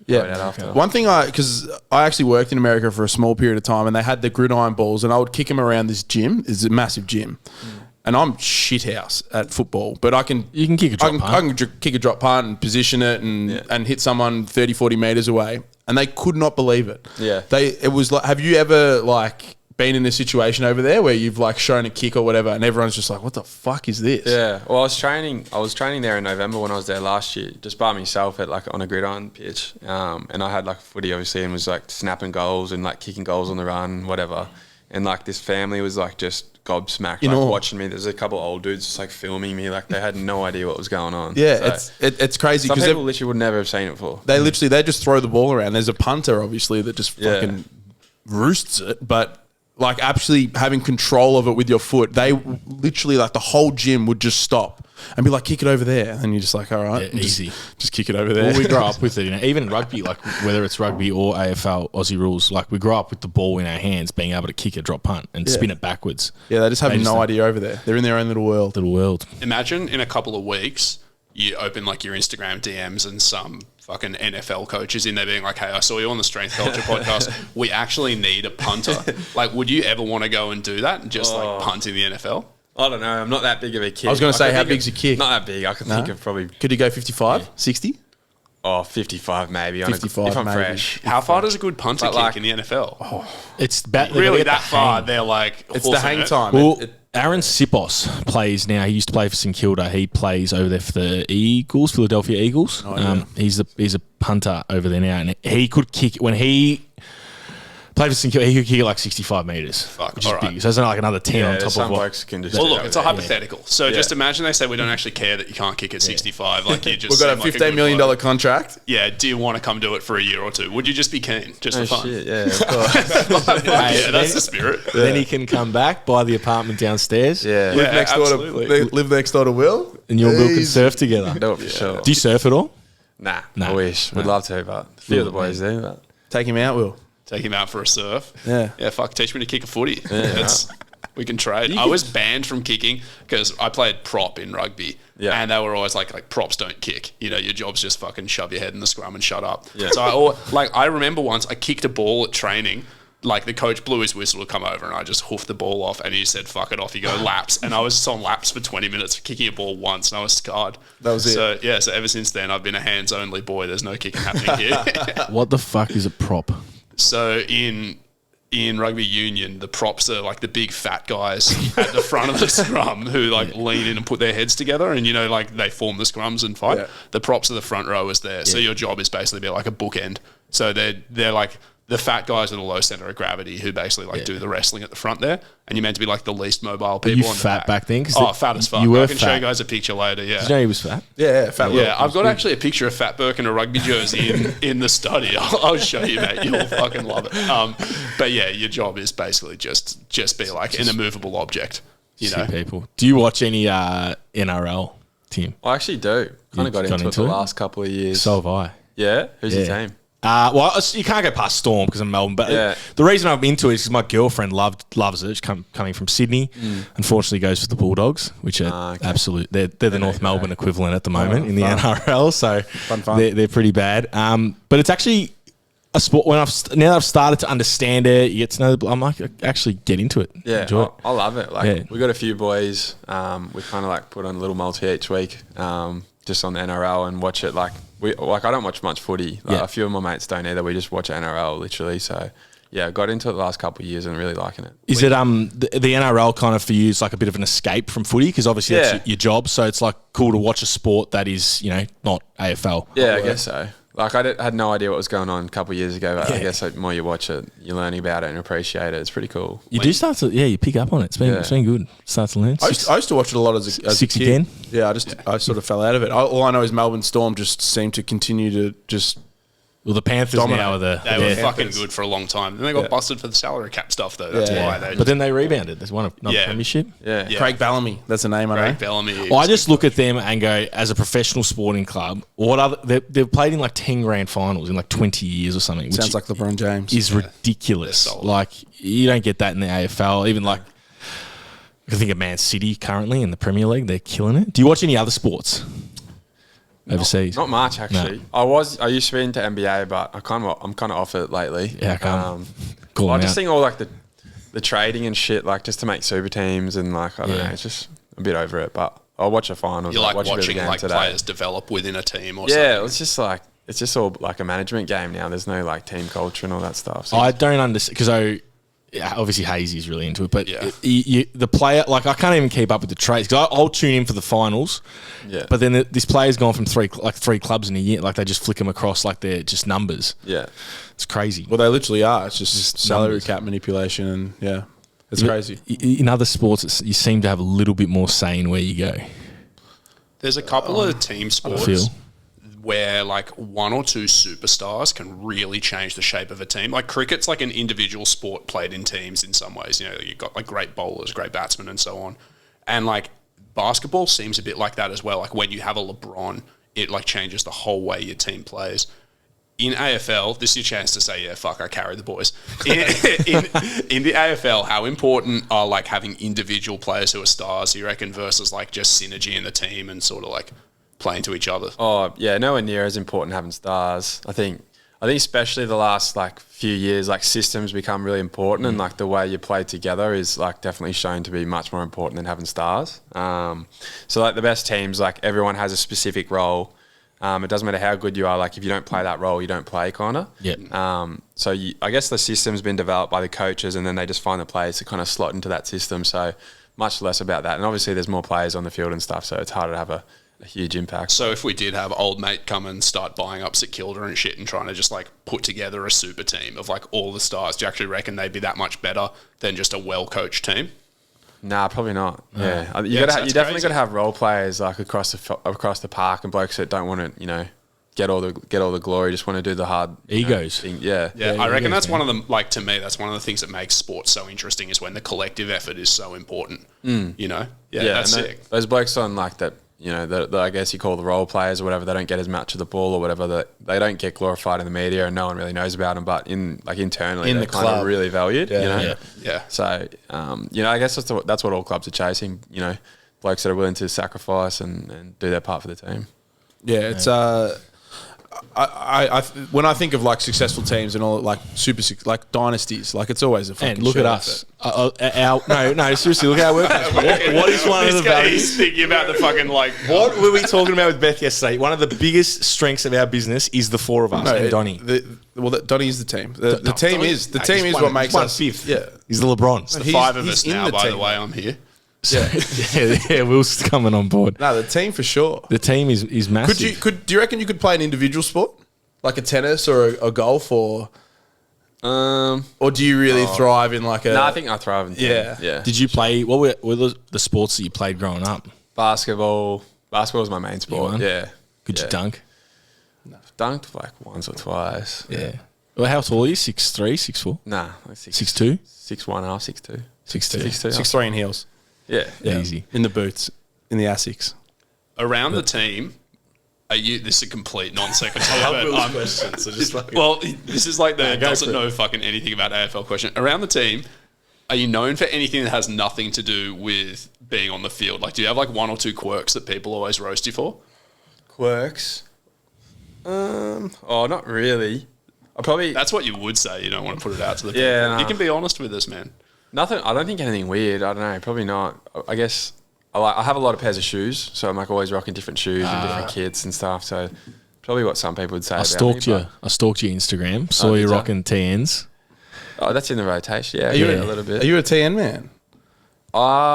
Going out after. One thing because I actually worked in America for a small period of time, and they had the gridiron balls, and I would kick them around this gym. It's a massive gym. And I'm shithouse at football, but you can kick a drop punt. I can kick a drop punt and position it and hit someone 30, 40 metres away. And they could not believe it. Yeah. It was like, have you ever been in a situation over there where you've shown a kick or whatever and everyone's just like, what the fuck is this? Yeah. Well, I was training there in November when I was there last year, just by myself at on a gridiron pitch. And I had footy obviously and was snapping goals and kicking goals on the run, whatever. And this family was just gobsmacked, watching me. There's a couple of old dudes just filming me, they had no idea what was going on. Yeah, so it's crazy because people literally would never have seen it before. They just throw the ball around. There's a punter obviously that just fucking roosts it, but actually having control of it with your foot, they literally the whole gym would just stop and be like, kick it over there, and you're just like, all right, easy, just kick it over there. Well, we grow up with it, even rugby, whether it's rugby or AFL, Aussie rules, we grow up with the ball in our hands, being able to kick a drop punt and spin it backwards. Yeah, they just have no idea over there. They're in their own little world. Imagine in a couple of weeks you open your Instagram DMs and some fucking NFL coaches in there being like, hey, I saw you on the Strength Culture podcast. We actually need a punter. Would you ever want to go and do that and just punt in the NFL? I don't know. I'm not that big of a kick. I was going to say, how big's your kick? Not that big. I can think of probably... Could you go 55, 60? Oh, 55 maybe. 55 if I'm maybe. fresh. How far does a good punter kick in the NFL? It's really that far. They're it's the hang time. Well, Aaron Sipos plays now. He used to play for St Kilda. He plays over there for the Eagles, Philadelphia Eagles. He's a punter over there now, and he could kick when he played for St Kilda. He could kick it 65 metres, which is big. So there's another 10 on top of what. Can just well, look, it's a hypothetical. So just imagine they say we don't actually care that you can't kick at 65. You just we've got a $15 million contract. Yeah. Do you want to come do it for a year or two? Would you just be keen, just for fun? Shit, yeah, of course. Yeah, that's the spirit. Then he can come back, buy the apartment downstairs. Yeah. Live next door to Will, and you and Will can surf together. Do it for sure. Do you surf at all? Nah. I wish. Would love to, but a few of the boys do. But take him out, Will. Take him out for a surf. Yeah. Yeah, teach me to kick a footy. Yeah. We can trade. I was banned from kicking because I played prop in rugby. Yeah. And they were always like props don't kick. Your job's just fucking shove your head in the scrum and shut up. Yeah. So I remember once I kicked a ball at training. The coach blew his whistle to come over and I just hoofed the ball off and he said, fuck it, off you go, laps. And I was just on laps for 20 minutes kicking a ball once and I was scarred. That was it. So ever since then I've been a hands-only boy. There's no kicking happening here. What the fuck is a prop? So in rugby union, the props are the big fat guys at the front of the scrum who lean in and put their heads together and they form the scrums and fight. Yeah. The props are the front rowers there. Yeah. So your job is basically be like a bookend. So they're the fat guys are the low center of gravity who basically do the wrestling at the front there, and you're meant to be the least mobile people. Were you on the fat back then? Fat as fuck. I can show you guys a picture later. Yeah. Did you know he was fat? Yeah, fat. Yeah, I've got actually a picture of Fat Burke in a rugby jersey in the study. I'll show you, mate. You'll fucking love it. But yeah, your job is basically just be an immovable object. People. Do you watch any NRL, Tim? I actually do. Kind of got into it the last couple of years. So have I. Yeah? Who's your team? Well, you can't go past Storm because I'm Melbourne, but the reason I'm into it is because my girlfriend loves it. She's coming from Sydney. Unfortunately, goes for the Bulldogs, which are absolute. They're the North Melbourne equivalent at the moment in the NRL, so they're pretty bad. But it's actually a sport. Now that I've started to understand it, you get to know. I'm like, actually get into it. Yeah, enjoy it. I love it. Like we got a few boys. We kind of like put on a little multi each week, just on the NRL and watch it. Like I don't watch much footy. Like, a few of my mates don't either. We just watch NRL literally. So yeah, got into it the last couple of years and really liking it. Is it the NRL kind of for you is like a bit of an escape from footy because obviously that's your job. So it's like cool to watch a sport that is not AFL. Yeah, I guess so. Like I had no idea what was going on a couple of years ago, but I guess the more you watch it, you're learning about it and appreciate it. It's pretty cool. You do start to, you pick up on it. It's been good. Start to learn. I used to watch it a lot as a kid. Again? Yeah, I sort of fell out of it. All I know is Melbourne Storm just seemed to continue to just... Well, the Panthers now are they were fucking good for a long time. Then they got busted for the salary cap stuff, though. That's why they. But then they rebounded. There's one another premiership. Yeah. Craig Bellamy. That's the name. Craig Bellamy. I just look at them and go, as a professional sporting club, they've played in like 10 grand finals in like 20 years or something. Sounds like LeBron James. Is ridiculous. Like you don't get that in the AFL. Even like I think of Man City currently in the Premier League, they're killing it. Do you watch any other sports? Overseas? Not much actually. No. I used to be into NBA, but I'm kind of off it lately. Yeah, I can't. I just think all like the trading and shit, like just to make super teams and like I don't know, it's just a bit over it. But I'll watch a final. You like watching like players develop within a team or something? Yeah, it's just all like a management game now. There's no like team culture and all that stuff. So I don't understand because obviously Hazy's really into it, but the player, like I can't even keep up with the trades because I'll tune in for the finals. Yeah. But then this player's gone from three clubs in a year, like they just flick them across like they're just numbers. Yeah, it's crazy. Well, they literally are. It's just salary numbers. Cap manipulation, and it's crazy. In other sports, you seem to have a little bit more say in where you go. There's a couple of team sports where like one or two superstars can really change the shape of a team. Like cricket's like an individual sport played in teams in some ways. You know, you've got like great bowlers, great batsmen and so on. And like basketball seems a bit like that as well. Like when you have a LeBron, it like changes the whole way your team plays. In AFL, this is your chance to say, fuck, I carry the boys. In the AFL, how important are like having individual players who are stars, you reckon, versus like just synergy in the team and sort of like playing to each other? Oh yeah, nowhere near as important having stars. I think especially the last like few years, like systems become really important, and like the way you play together is like definitely shown to be much more important than having stars. So like the best teams, like everyone has a specific role. It doesn't matter how good you are. Like if you don't play that role, you don't play, kinda. Yeah. So I guess the system's been developed by the coaches, and then they just find the players to kind of slot into that system. So much less about that, and obviously there's more players on the field and stuff, so it's harder to have a huge impact. So if we did have old mate come and start buying up St Kilda and shit and trying to just like put together a super team of like all the stars, do you actually reckon they'd be that much better than just a well-coached team? Nah, probably not. Yeah, you definitely got to have role players like across the park and blokes that don't want to get all the glory, just want to do the hard egos thing. Yeah. I reckon that's one of them. Like to me, that's one of the things that makes sports so interesting is when the collective effort is so important. That's sick. Those blokes on like that. That I guess you call the role players or whatever, they don't get as much of the ball or whatever, that they don't get glorified in the media and no one really knows about them, but internally they're kind of really valued. So I guess that's what all clubs are chasing, blokes that are willing to sacrifice and do their part for the team. It's I when I think of like successful teams and all like like dynasties, like it's always a fucking. And look at us. No, seriously, look at our work. What is one of the values? He's thinking about the fucking like. What were we talking about with Beth yesterday? One of the biggest strengths of our business is the four of us and Donny. Donny is the team. The team is what makes us fifth. Yeah, he's the LeBron. It's the five of us now. By the way, I'm here. Yeah, Will's coming on board. No, the team for sure. The team is massive. Do you reckon you could play an individual sport like a tennis or a golf or do you really thrive in like a? No, I think I thrive in team. Yeah. Did you play? What were the sports that you played growing up? Basketball. Basketball was my main sport. Yeah. Could you dunk? No, dunked like once or twice. Yeah. Well, how tall are you? 6'3", 6'4"? Nah, like 6'2", 6'1", 6'2". 6'2", 6'3" in heels. Yeah, easy. In the boots, in the Asics. Around the team, This is a complete non sequitur. I love Will's questions. So just like well, this is like the doesn't know fucking anything about AFL question. Around the team, are you known for anything that has nothing to do with being on the field? Like, do you have like one or two quirks that people always roast you for? Quirks? Not really. That's what you would say. You don't want to put it out to the people. Yeah, no. You can be honest with us, man. Nothing. I don't think anything weird. I don't know. Probably not. I guess I have a lot of pairs of shoes, so I'm like always rocking different shoes and different kits and stuff. So probably what some people would say. I stalked your Instagram. Saw you rocking TNs. Oh, that's in the rotation. Yeah, a little bit. Are you a TN man?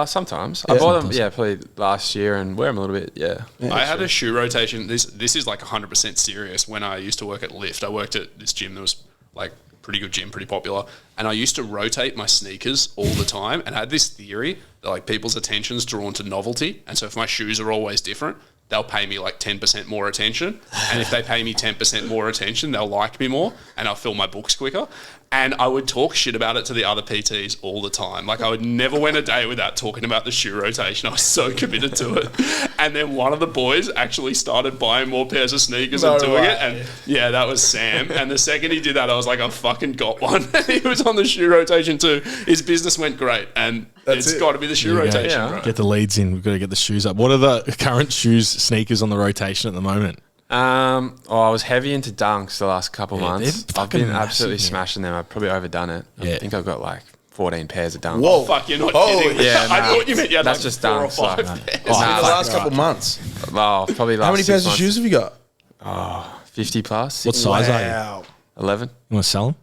Sometimes. I bought them, probably last year and wear them a little bit, yeah. I had a shoe rotation. This is like 100% serious. When I used to work at Lyft, I worked at this gym that was like pretty good gym, pretty popular. And I used to rotate my sneakers all the time and I had this theory that like people's attention's drawn to novelty. And so if my shoes are always different, they'll pay me like 10% more attention. And if they pay me 10% more attention, they'll like me more and I'll fill my books quicker. And I would talk shit about it to the other PTs all the time. Like I would never went a day without talking about the shoe rotation. I was so committed to it. And then one of the boys actually started buying more pairs of sneakers and doing it. And yeah, that was Sam. And the second he did that, I was like, I fucking got one. He was on the shoe rotation too. His business went great. And it's got to be the shoe rotation. Yeah. Right? Get the leads in. We've got to get the shoes up. What are the current sneakers on the rotation at the moment? I was heavy into Dunks the last couple months. I've been absolutely smashing them. I've probably overdone it. I think I've got like 14 pairs of Dunks. Whoa, fuck, you're not kidding. Yeah, I thought you meant you had that's like just 4 Dunks. or 5 pairs. In the last couple months. Oh, probably last How many pairs of months. shoes have you got? 50 plus. What size are you? 11. You want to sell them?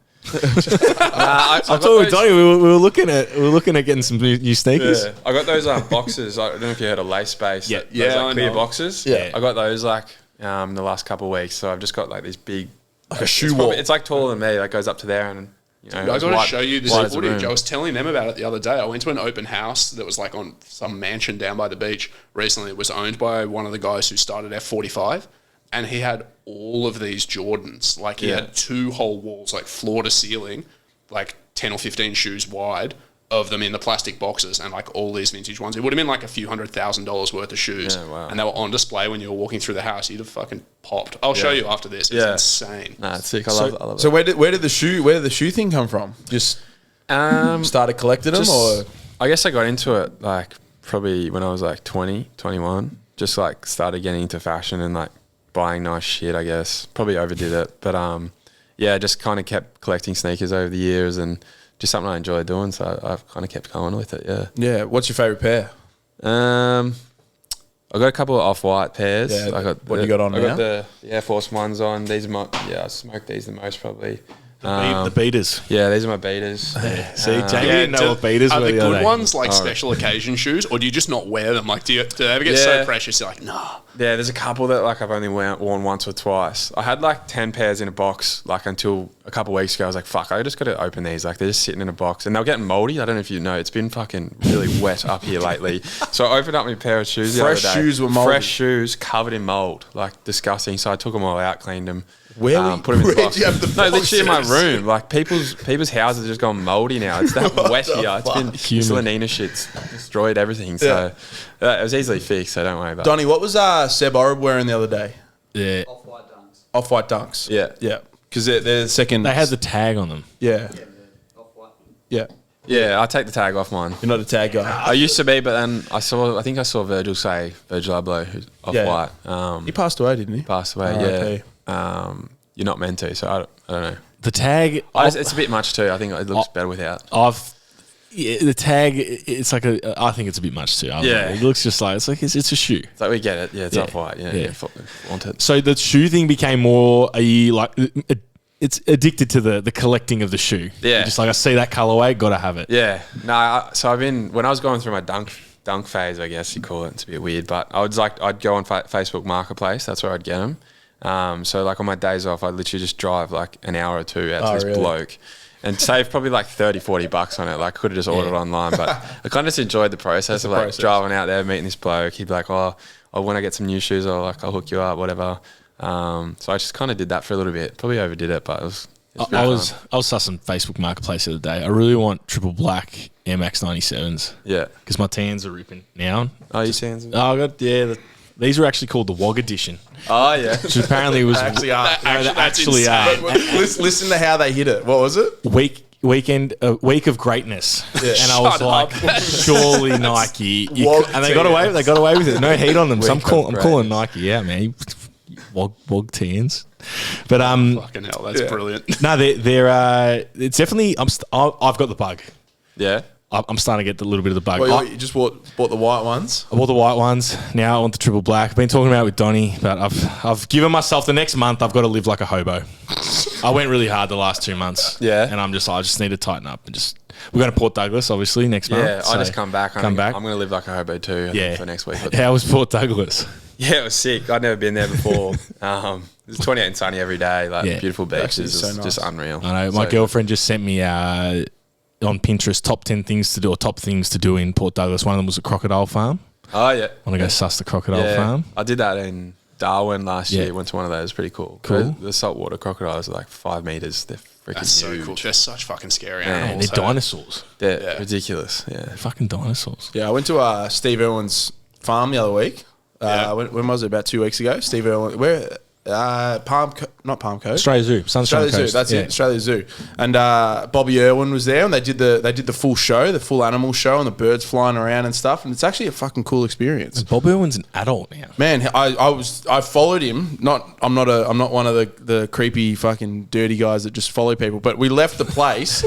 I told you, Donnie, we were looking at getting some new sneakers. Yeah. I got those boxes. I don't know if you heard of Lace Base. Yeah, those, I clear know. boxes. Yeah. I got those the last couple of weeks. So I've just got like these big, like a shoe wall. It's like taller than me. Like goes up to there, and you know. I got to show you this footage. I was telling them about it the other day. I went to an open house that was like on some mansion down by the beach recently. It was owned by one of the guys who started F45, and he had all of these Jordans. Like he had 2 whole walls, like floor to ceiling, like 10 or 15 shoes wide of them in the plastic boxes and like all these vintage ones. It would have been like a few $100,000 worth of shoes. Yeah, wow. And they were on display when you were walking through the house. You'd have fucking popped. I'll show you after this. It's insane. Nah, it's sick. I love it. So where did the shoe thing come from? Just started collecting them, or I guess I got into it like probably when I was like 20, 21. Just like started getting into fashion and like buying nice shit, I guess. Probably overdid it. But just kind of kept collecting sneakers over the years and just something I enjoy doing. So I've kind of kept going with it, Yeah. What's your favourite pair? I got a couple of off-white pairs. Yeah, I got the Air Force Ones on. These are I smoke these the most probably. The beaters. Yeah, these are my beaters. See, Jamie didn't know what beaters are were the the other good day. ones like special occasion shoes, or do you just not wear them? Like, do they ever get so precious you're like, nah? Yeah, there's a couple that like I've only worn once or twice. I had like 10 pairs in a box like until a couple of weeks ago. I was like, fuck, I just got to open these. Like they're just sitting in a box and they're getting moldy. I don't know if you know, it's been fucking really wet up here lately. So I opened up my pair of shoes the other day. Fresh shoes were moldy. Fresh shoes covered in mold, like disgusting. So I took them all out, cleaned them. Where put them in the box. do you have the No, literally in my boxes? room. Like people's houses are just gone moldy now. It's that wet here. It's been Salinina shit's destroyed everything. So it was easily fixed. So don't worry about it. Donnie, what was Seb Oreb wearing the other day? Yeah. Off-white dunks. Yeah. Yeah. Because they're the second. They had the tag on them. Yeah. Yeah. Yeah, I take the tag off mine. You're not a tag guy. I used to be, but then I think I saw Virgil Abloh, who's off-white. He passed away, didn't he? Passed away, R.I.P. You're not meant to, so I don't know. The tag. It's a bit much too. I think it looks better without. The tag. It's like I think it's a bit much too. It looks just like it's a shoe. It's like we get it. Yeah, it's off-white. Yeah. Want it. So the shoe thing became more. Are you like? It's addicted to the collecting of the shoe. Yeah. You're just like I see that colorway, gotta have it. Yeah. No. So when I was going through my dunk phase, I guess you call it. It's a bit weird, but I'd go on Facebook Marketplace. That's where I'd get them. So like on my days off, I'd literally just drive like an hour or two out to this bloke and save probably like $30-40 on it. Like could have just ordered online, but I kind of just enjoyed the process of like driving out there, meeting this bloke. He'd be like, oh, when I get some new shoes, I'll hook you up, whatever. So I just kind of did that for a little bit. Probably overdid it, but it was I was sussing Facebook Marketplace the other day. I really want triple black Air Max 97s. Yeah. Because my tans are ripping now. Oh, you tans? Oh, I got, These were actually called the WOG edition, Oh yeah. which apparently was Actually are. actually Listen to how they hit it. What was it? week of greatness, and I was Shut like, up. surely Nike, WOG and they got away. They got away with it. No heat on them. So I'm Week of calling greatness. Nike. Yeah, man. WOG TNs. But Fucking hell, that's brilliant. no, they're it's definitely. I've got the bug. Yeah. I'm starting to get a little bit of the bug. Well, you just bought the white ones. I bought the white ones. Now I want the triple black. I've been talking about it with Donny, but I've given myself the next month. I've got to live like a hobo. I went really hard the last 2 months. Yeah. And I just need to tighten up and we're going to Port Douglas obviously next month. Yeah, I just come back. Come back. I'm going to live like a hobo too. I think, for next week. How was Port Douglas? Yeah, it was sick. I'd never been there before. It's 28 and sunny every day. Like beautiful beaches. so It's nice. just unreal. I know. My girlfriend just sent me on Pinterest top 10 things to do or top things to do in Port Douglas. One of them was a crocodile farm. Oh yeah. I want to go suss the crocodile farm. I did that in Darwin last year. Went to one of those. Pretty cool. Cool. The saltwater crocodiles are like 5 meters. They're freaking That's so huge. cool. They're such fucking scary And animals. they're dinosaurs. They're ridiculous. Yeah. They're fucking dinosaurs. Yeah, I went to Steve Irwin's farm the other week. When was it? About 2 weeks ago. Steve Irwin, not Palm Coast. Australia Zoo. Sunshine Australia Zoo, Coast. that's it, Australia Zoo. And Bobby Irwin was there, and they did the full show, the full animal show, and the birds flying around and stuff. And it's actually a fucking cool experience. Bob Irwin's an adult now. Man, I followed him. I'm not one of the creepy fucking dirty guys that just follow people. But we left the place,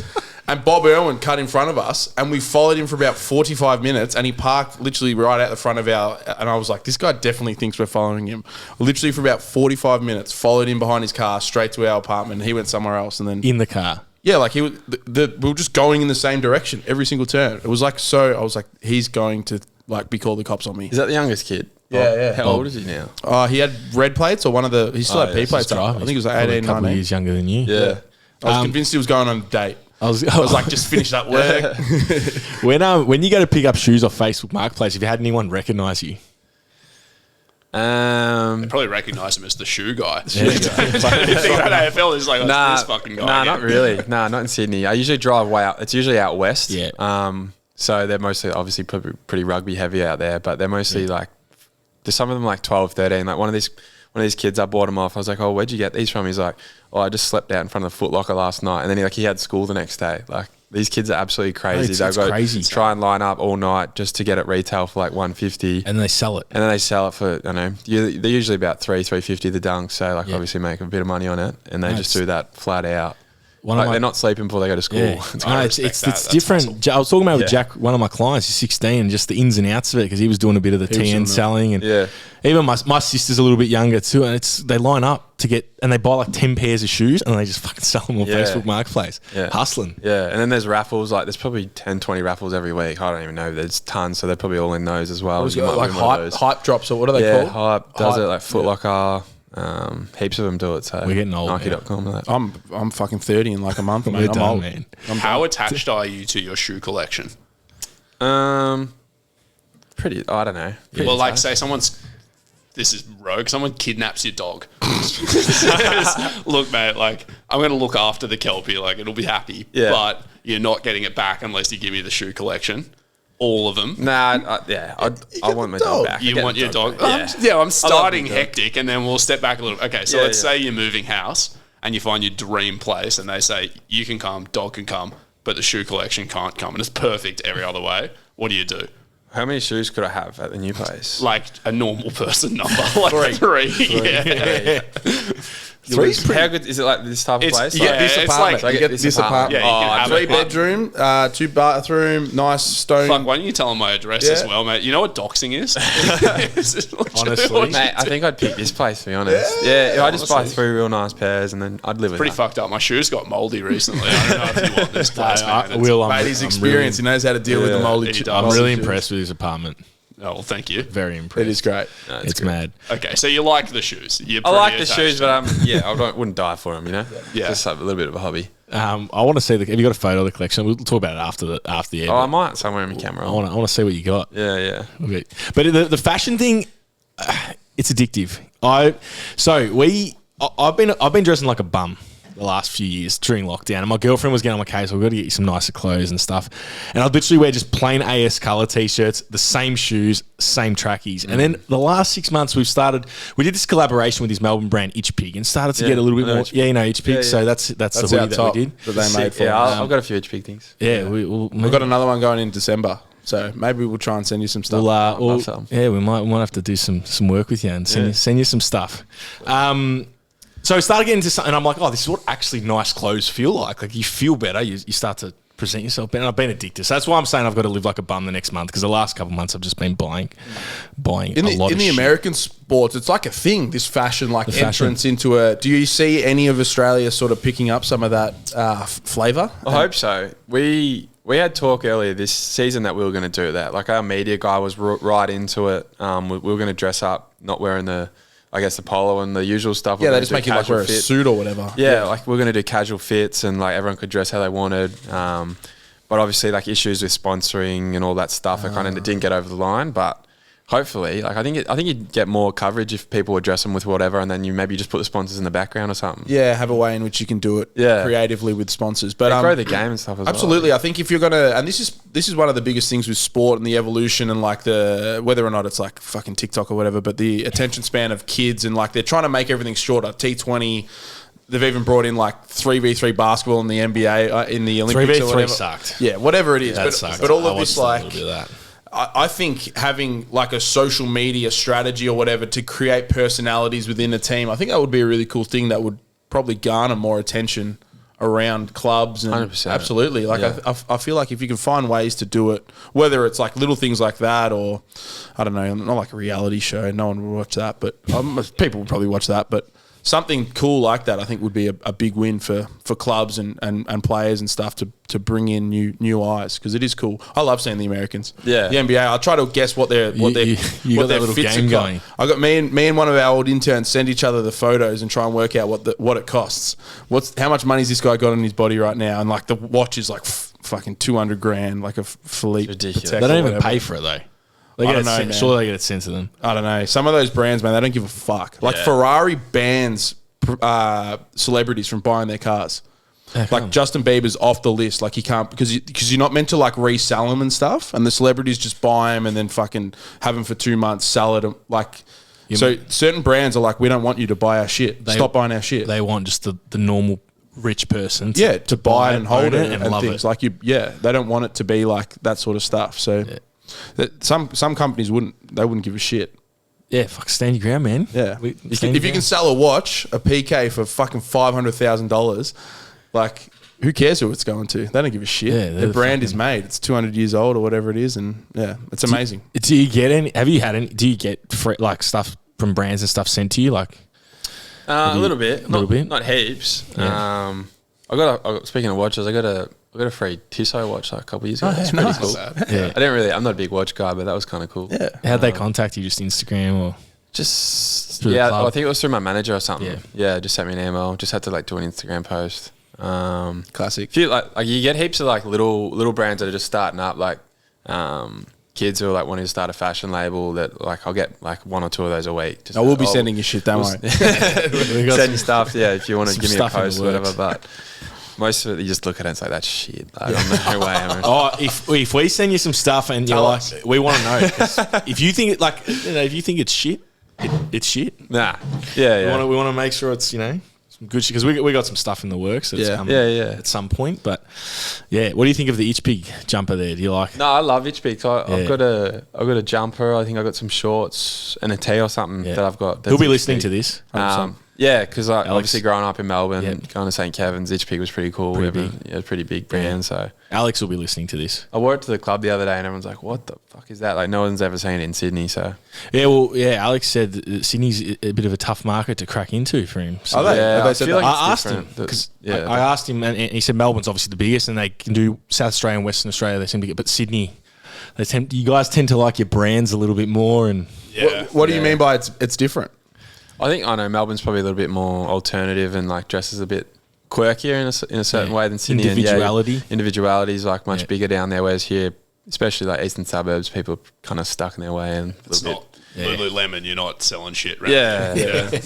and Bob Irwin cut in front of us, and we followed him for about 45 minutes, and he parked literally right out the front of and I was like, this guy definitely thinks we're following him. Literally for about 45 minutes, followed him behind his car straight to our apartment, and he went somewhere else, and then In the car. yeah, like we were just going in the same direction every single turn. It was like I was like, he's going to like be called the cops on me. Is that the youngest kid? Yeah. How old is he now? He had red plates or he still had P plates. I think it was like Probably 18, a couple 19. years younger than you. Yeah. I was convinced he was going on a date. I was I was like, just finish that work. when you go to pick up shoes off Facebook Marketplace, have you had anyone recognise you? Probably recognise him as the shoe guy. The thing about AFL is like, this fucking guy. Nah, again. not really. Nah, not in Sydney. I usually drive way out. It's usually out west. Yeah. So they're mostly obviously pretty rugby heavy out there, but they're mostly like, there's some of them like 12, 13. Like one of these kids, I bought him off. I was like, oh, where'd you get these from? He's like, oh, I just slept out in front of the Foot Locker last night. And then he had school the next day. Like these kids are absolutely crazy. It's crazy. Try and line up all night just to get it retail for like $150. And they sell it. And then they sell it for, I don't know, they're usually about $350 the dunk. So like obviously make a bit of money on it. And they just do that flat out. They're not sleeping before they go to school. Yeah. It's different. Awesome. I was talking about with Jack, one of my clients, he's 16, and just the ins and outs of it because he was doing a bit of the TN selling, and even my sister's a little bit younger too, and they line up to get and they buy like 10 pairs of shoes and they just fucking sell them on Facebook Marketplace, hustling. Yeah, and then there's raffles. Like there's probably 10, 20 raffles every week. I don't even know. There's tons, so they're probably all in those as well. You got like hype drops or what are they called? Hype does it like Foot Locker. Heaps of them do it. So we're getting old. Nike.com. Yeah. I'm fucking 30 in like a month. We're I'm done, old. man. How attached are you to your shoe collection? Pretty. I don't know. Well, like say this is rogue. Someone kidnaps your dog. Look, mate, like I'm going to look after the Kelpie. Like it'll be happy, but you're not getting it back unless you give me the shoe collection. All of them. Nah, I want my dog back. You want your dog? Yeah. I'm starting hectic, and then we'll step back a little. Okay, so let's say you're moving house and you find your dream place, and they say you can come, dog can come, but the shoe collection can't come, and it's perfect every other way. What do you do? How many shoes could I have at the new place? Like a normal person number, like three. Yeah. Three's pretty. How good is it? Like this type of place? Yeah, This it's apartment. like You get this apartment. Yeah, you can have 3 it. bedroom, 2 bathroom, nice stone. Fuck, why don't you tell them my address as well, mate? You know what doxing is? Honestly. Mate, I think I'd pick this place, to be honest. Yeah, I just buy 3 real nice pairs and then I'd live with Pretty that. fucked up. My shoes got mouldy recently. I don't know if you want this place, man. Mate, his experience, he knows how to deal with the moldy. he does. I'm Moldy really shoes. impressed with his apartment. Oh, well, thank you. Very impressed. It is great. It's mad. Okay, so you like the shoes. You're I like the pretty shoes, attached. but I wouldn't die for them, you know? Yeah. Just have a little bit of a hobby. I want to see have you got a photo of the collection? We'll talk about it after the air. Oh, I might somewhere in my camera. I want to see what you got. Yeah. Okay. But the fashion thing, it's addictive. I've been dressing like a bum the last few years during lockdown. And my girlfriend was getting on my case, we've got to get you some nicer clothes and stuff. And I'd literally wear just plain AS colour T-shirts, the same shoes, same trackies. And then the last 6 months we did this collaboration with this Melbourne brand, Itch Pig, and started to get a little bit more. Itch Pig. So that's the hoodie that we did. That they made for us. I've got a few Itch Pig things. Yeah, we've got another one going in December. So maybe we'll try and send you some stuff. We might have to do some work with you and send you some stuff. So I started getting into something, and I'm like, this is what actually nice clothes feel like. Like, you feel better. You start to present yourself better. And I've been addicted. So that's why I'm saying I've got to live like a bum the next month, because the last couple of months I've just been buying a lot of shit. In the American sports, it's like a thing, this fashion, entrance into a... Do you see any of Australia sort of picking up some of that flavour? I hope so. We had talk earlier this season that we were going to do that. Like, our media guy was right into it. We were going to dress up, not wearing the polo and the usual stuff. Yeah, they just make you like wear a suit or whatever. Yeah, like we're going to do casual fits and like everyone could dress how they wanted. But obviously, like, issues with sponsoring and all that stuff, it kind of didn't get over the line. But hopefully, like, I think you'd get more coverage if people were dressing with whatever, and then you maybe just put the sponsors in the background or something. Yeah, have a way in which you can do it creatively with sponsors. But grow the game and stuff as absolutely. well. I think if you're gonna, and this is one of the biggest things with sport and the evolution and like the whether or not it's like fucking TikTok or whatever, but the attention span of kids, and like they're trying to make everything shorter. T20. They've even brought in like 3v3 basketball in the NBA, in the Olympics. 3v3 sucked. Yeah, whatever it is. But all of this, like, that. I think having like a social media strategy or whatever to create personalities within a team, I think that would be a really cool thing that would probably garner more attention around clubs. And 100%. Absolutely. Like, I feel like if you can find ways to do it, whether it's like little things like that or, I don't know, not like a reality show. No one would watch that, but people would probably watch that. But something cool like that, I think, would be a big win for clubs and players and stuff to bring in new eyes, because it is cool. I love seeing the Americans. Yeah, the NBA. I try to guess what their got that little game going. I got me and one of our old interns send each other the photos and try and work out what it costs. How much money's this guy got on his body right now? And like the watch is like fucking $200,000, like a Philippe. Ridiculous. They don't even pay for it though. I don't know, sure they get it sent to them. I don't know. Some of those brands, man, they don't give a fuck. Like Ferrari bans celebrities from buying their cars. Like Justin Bieber's off the list. Like, he can't, because you're not meant to like resell them and stuff. And the celebrities just buy them and then fucking have them for 2 months, sell it. Like, so certain brands are like, we don't want you to buy our shit. Stop buying our shit. They want just the normal rich person to buy it and hold it and love things. it. Like, they don't want it to be like that sort of stuff. So some companies wouldn't give a shit. Yeah, fuck, stand your ground, man. Yeah, if you can sell a watch, a PK for fucking $500,000, like, who cares who it's going to? They don't give a shit. Yeah, the brand is made. It's 200 years old or whatever it is, and it's amazing. Do you get any? Have you had any? Do you get like stuff from brands and stuff sent to you? Like a little bit, not heaps. Yeah. Speaking of watches, I got a free Tissot watch like a couple of years ago. It's pretty nice. cool. Yeah. I'm not a big watch guy, but that was kind of cool. Yeah. How'd they contact you? Just Instagram or just I think it was through my manager or something. Yeah, just sent me an email. Just had to like do an Instagram post. Classic. Few, like you get heaps of like little brands that are just starting up, like kids who are like wanting to start a fashion label. That like I'll get like 1 or 2 of those a week. I will be sending you shit. Don't worry. Send you stuff. Yeah, if you want to give me a post or whatever, but. Most of it, you just look at it and it's like, that's shit. Like, no way. If we send you some stuff and you're like, we want to know. 'Cause if you think it's shit, it's shit. Nah. Yeah. We want to make sure it's, some good shit. Because we got some stuff in the works that's coming at some point. But, what do you think of the Itch Pig jumper there? Do you like? No, I love Itch Pig. So I've got a jumper. I think I've got some shorts and a tee or something that I've got. He'll be listening to this. Yeah, because obviously growing up in Melbourne, going to St. Kevin's, Itch Pig was pretty cool. Pretty big brand. So Alex will be listening to this. I wore it to the club the other day, and everyone's like, "What the fuck is that?" Like, no one's ever seen it in Sydney. So Alex said that Sydney's a bit of a tough market to crack into for him. So I asked him because I asked him, and he said Melbourne's obviously the biggest, and they can do South Australia and Western Australia. They seem to get, but Sydney, you guys tend to like your brands a little bit more. And what do you mean by it's different? I know Melbourne's probably a little bit more alternative and like dresses a bit quirkier in a certain way than Sydney. Individuality is like much bigger down there, whereas here, especially like eastern suburbs, people are kind of stuck in their way and Lululemon, you're not selling shit, right? Yeah.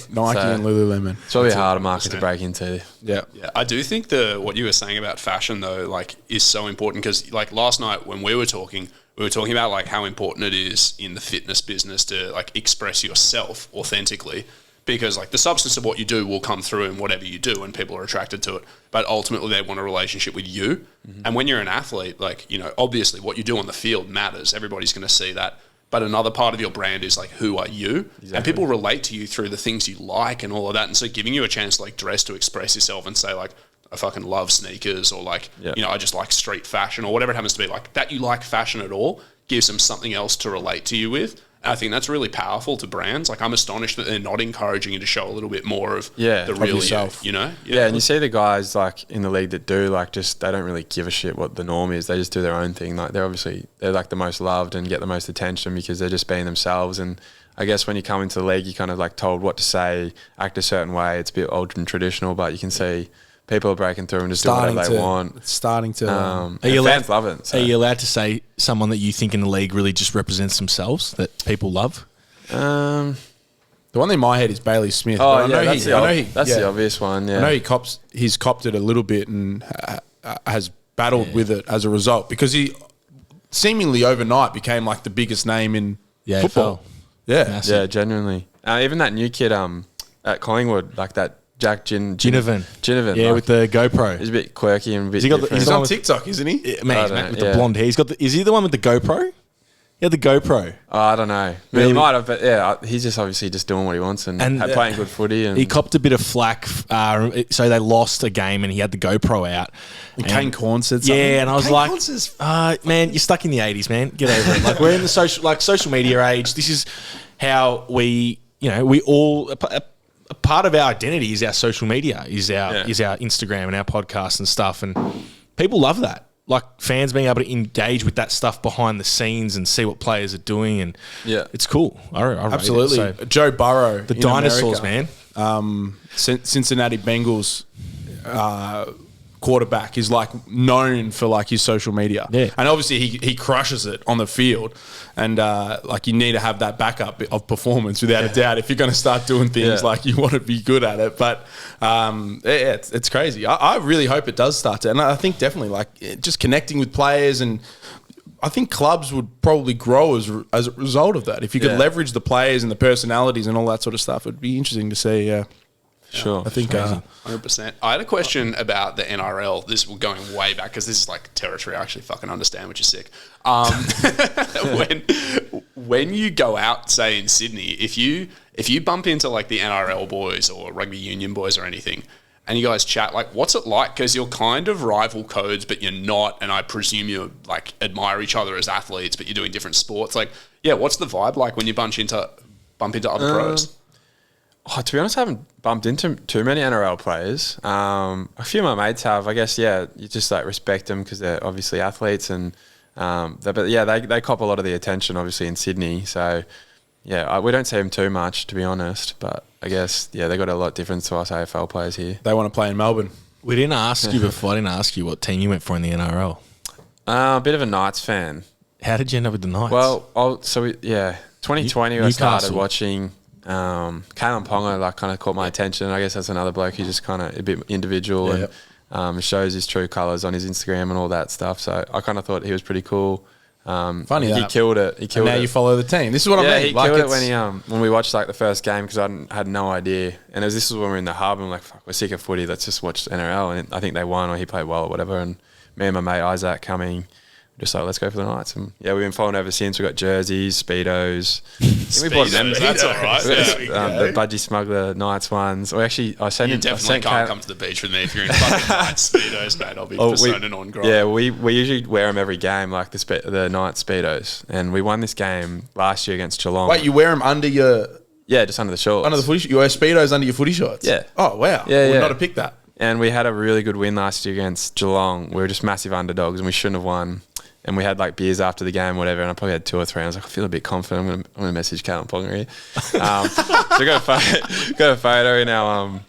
Nike and Lululemon. It's probably a harder market to break into. Yeah. I do think what you were saying about fashion though, like, is so important because, like, last night when we were talking about like how important it is in the fitness business to like express yourself authentically. Because like the substance of what you do will come through in whatever you do and people are attracted to it. But ultimately they want a relationship with you. Mm-hmm. And when you're an athlete, like, you know, obviously what you do on the field matters. Everybody's going to see that. But another part of your brand is like, who are you? Exactly. And people relate to you through the things you like and all of that. And so giving you a chance to like dress to express yourself and say like, I fucking love sneakers or like, you know, I just like street fashion or whatever it happens to be, like that you like fashion at all gives them something else to relate to you with. I think that's really powerful to brands. Like, I'm astonished that they're not encouraging you to show a little bit more of the real yourself, you know? Yeah, and you see the guys, like, in the league that do, like, just, they don't really give a shit what the norm is. They just do their own thing. Like, they're like the most loved and get the most attention because they're just being themselves. And I guess when you come into the league, you're kind of, like, told what to say, act a certain way. It's a bit old and traditional, but you can see people are breaking through and just doing whatever they want. It's starting to. Fans love it. So. Are you allowed to say someone that you think in the league really just represents themselves that people love? The one in my head is Bailey Smith. Oh, that's the obvious one. Yeah, I know he's copped it a little bit and has battled with it as a result because he seemingly overnight became like the biggest name in football. Yeah, genuinely. Even that new kid at Collingwood, like that. Jack Ginnivan. Yeah, with the GoPro. He's a bit quirky and a bit he's on TikTok, isn't he? Yeah, man, with the blonde hair. Is he the one with the GoPro? He had the GoPro. Oh, I don't know. Really? He might have, but yeah, he's just obviously just doing what he wants and playing good footy. And he copped a bit of flack. So they lost a game and he had the GoPro out. And Kane Corn said something. Yeah, and I was like, man, you're stuck in the 80s, man. Get over it. Like, we're in the social media age. This is how we all... A part of our identity is our social media, is our Instagram and our podcast and stuff, and people love that. Like, fans being able to engage with that stuff behind the scenes and see what players are doing, and it's cool. I absolutely. Rate it. So, Joe Burrow, the dinosaurs, America, man. Cincinnati Bengals quarterback is like known for like his social media, and obviously he crushes it on the field. And like, you need to have that backup of performance without a doubt if you're going to start doing things like you want to be good at it. But it's crazy. I really hope it does start to, and I think definitely like just connecting with players, and I think clubs would probably grow as a result of that. If you could leverage the players and the personalities and all that sort of stuff, it'd be interesting to see. Sure. I think 100%. I had a question about the NRL. This is going way back because this is like territory I actually fucking understand, which is sick. When you go out, say in Sydney, if you bump into like the NRL boys or rugby union boys or anything, and you guys chat, like, what's it like? Because you're kind of rival codes, but you're not, and I presume you like admire each other as athletes, but you're doing different sports. Like, what's the vibe like when you bump into other pros? To be honest, I haven't bumped into too many NRL players. A few of my mates have. I guess, you just like respect them because they're obviously athletes, and they cop a lot of the attention, obviously, in Sydney. So, we don't see them too much, to be honest. But I guess, they got a lot different to us AFL players here. They want to play in Melbourne. We didn't ask you before. I didn't ask you what team you went for in the NRL. A bit of a Knights fan. How did you end up with the Knights? Well, 2020 I started watching... Kalen Ponga like kind of caught my attention. I guess that's another bloke who's just kind of a bit individual and shows his true colours on his Instagram and all that stuff. So I kind of thought he was pretty cool. Funny he killed it. And now you follow the team. This is what I mean. He killed it when we watched like the first game because I had no idea. And this was when we were in the hub and we're like, fuck, we're sick of footy. Let's just watch NRL. And I think they won or he played well or whatever. And me and my mate Isaac coming. Just like, let's go for the Knights. And we've been following ever since. We've got jerseys, Speedos. We bought them. That's all right. The Budgie Smuggler Knights ones. I sent you definitely can't come to the beach with me if you're in fucking Knights Speedos, mate. I'll be personing on grind. Yeah, we usually wear them every game, like the Knights Speedos. And we won this game last year against Geelong. Wait, you wear them under your... Yeah, just under the shorts. Under the footy... You wear Speedos under your footy shorts? Yeah. Oh, wow. Yeah, Would not have picked that. And we had a really good win last year against Geelong. We were just massive underdogs and we shouldn't have won. And we had like beers after the game, whatever. And I probably had 2 or 3. I was like, I feel a bit confident. I'm gonna message Callum Ponga here. So we got a photo in our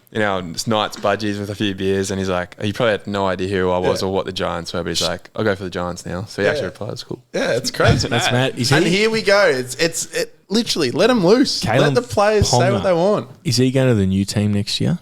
Knights budgies with a few beers, and he's like, he probably had no idea who I was or what the Giants were, but he's like, I'll go for the Giants now. So he actually replied, it's cool. Yeah, it's crazy. That's mad. And here we go. literally, let them loose. Let the players say what they want. Is he going to the new team next year?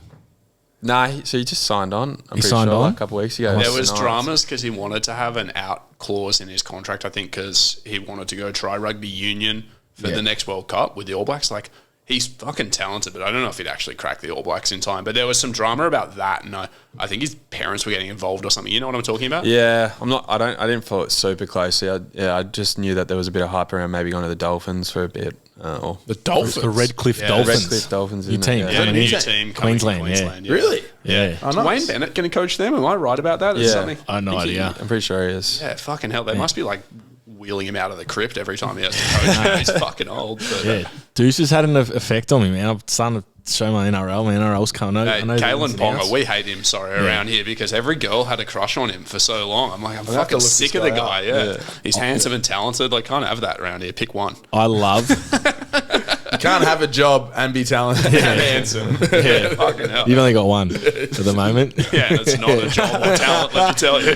Nah, so he just signed on. He signed on a couple of weeks ago. There was dramas because he wanted to have an out clause in his contract, I think, because he wanted to go try rugby union for the next World Cup with the All Blacks. Like, he's fucking talented, but I don't know if he'd actually crack the All Blacks in time. But there was some drama about that, and I think his parents were getting involved or something. You know what I'm talking about? Yeah, I didn't follow it super closely. I just knew that there was a bit of hype around maybe going to the Dolphins for a bit. The Dolphins, the Redcliffe Dolphins. Redcliffe Dolphins, new team, new team, Queensland. Yeah. Really? Yeah. Is Wayne Bennett going to coach them? Am I right about that? Yeah, I have no idea. I'm pretty sure he is. Yeah, fucking hell, they must be like wheeling him out of the crypt every time he has to coach. He's fucking old. But, yeah, Deuce has had an effect on me, man. I'm starting to show my NRL. My NRL's coming. Kalen Ponga, we hate him, around here because every girl had a crush on him for so long. I'm like, I'm fucking sick of the guy. Yeah. He's handsome and talented. Like, can't have that around here. Pick one. I love. You can't have a job and be talented and handsome. Yeah. Fucking hell. You've only got one at the moment. Yeah, that's not a job or talent, let me tell you.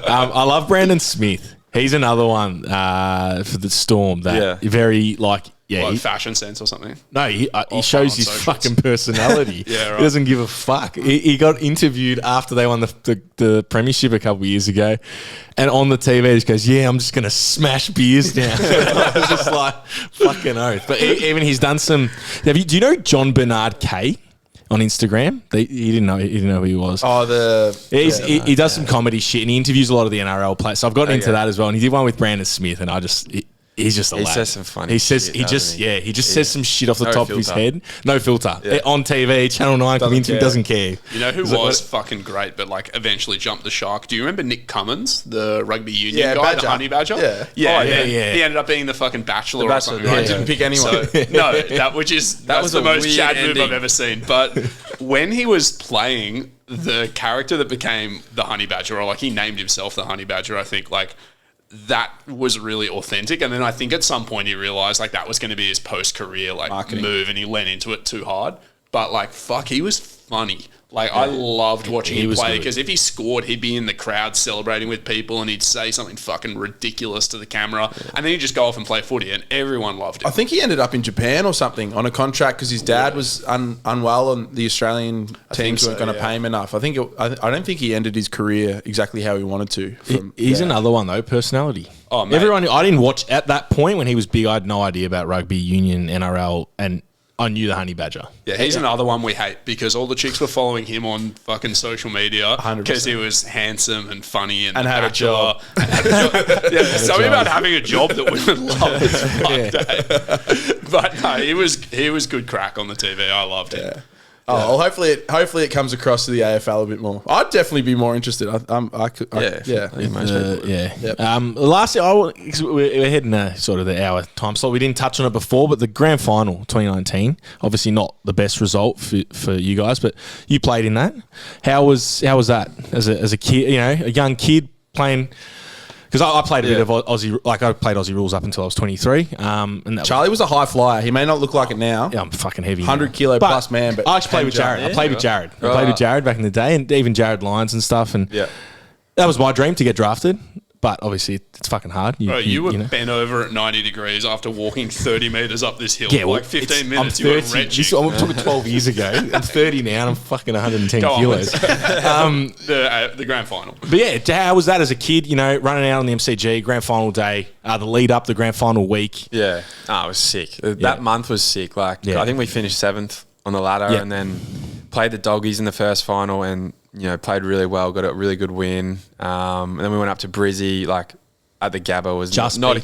I love Brandon Smith. He's another one for the Storm that very fashion sense or something. No, he shows his fucking personality. Yeah, right. He doesn't give a fuck. He got interviewed after they won the premiership a couple of years ago, and on the TV he just goes, "Yeah, I'm just gonna smash beers now." I was just like, "Fucking oath!" But even he's done some. Do you know John Bernard Kay? On Instagram, he didn't know who he was. Oh, he does some comedy shit and he interviews a lot of the NRL players. So I've gotten into that as well. And he did one with Brandon Smith, and he's just a lad. He says some funny. He says says some shit off the top of his head. No filter. On TV, Channel 9 commentary, doesn't care. You know who was fucking great, but like eventually jumped the shark? Do you remember Nick Cummins, the rugby union guy, Badger. the honey badger? Yeah. He ended up being the fucking bachelor or something. I didn't pick anyone. So, no, that was the most Chad move I've ever seen. But when he was playing the character that became the honey badger, or like he named himself the honey badger, I think like that was really authentic. And then I think at some point he realized like that was going to be his post-career like marketing move, and he went into it too hard. But like, fuck, he was funny. Like, I loved watching him play because if he scored, he'd be in the crowd celebrating with people and he'd say something fucking ridiculous to the camera. And then he'd just go off and play footy and everyone loved him. I think he ended up in Japan or something on a contract because his dad was unwell and the Australian teams weren't going to pay him enough. I don't think he ended his career exactly how he wanted to. He's another one, though, personality. Oh, mate. Everyone, I didn't watch at that point when he was big. I had no idea about rugby union, NRL, and I knew the honey badger. Yeah, he's another one we hate because all the chicks were following him on fucking social media because he was handsome and funny and had a job. Something about having a job that women love is fucked. But no, he was good crack on the TV. I loved it. Yeah. Oh, well, hopefully it comes across to the AFL a bit more. I'd definitely be more interested. Last year, we're heading sort of the hour time slot. We didn't touch on it before, but the grand final 2019, obviously not the best result for you guys, but you played in that. How was that as a kid? You know, a young kid playing. Because I played a bit of Aussie, like I played Aussie rules up until I was 23. And Charlie was a high flyer. He may not look like it now. Yeah, I'm fucking heavy. 100 kilo plus man. But I actually played with Jarrad. I played with Jarrad. I played with Jarrad back in the day, and even Jarrad Lyons and stuff. And that was my dream to get drafted. But obviously, it's fucking hard. You were bent over at 90 degrees after walking 30 metres up this hill for like 15 minutes. You were retching. I'm talking 12 years ago. I'm 30 now and I'm fucking 110 kilos. The grand final. But yeah, how was that as a kid, you know, running out on the MCG, grand final day, the lead up, the grand final week? Yeah. It was sick. That month was sick. Like, I think we finished 7th on the ladder and then played the Doggies in the first final and, you know, played really well, got a really good win. And then we went up to Brizzy, like at the Gabba, was not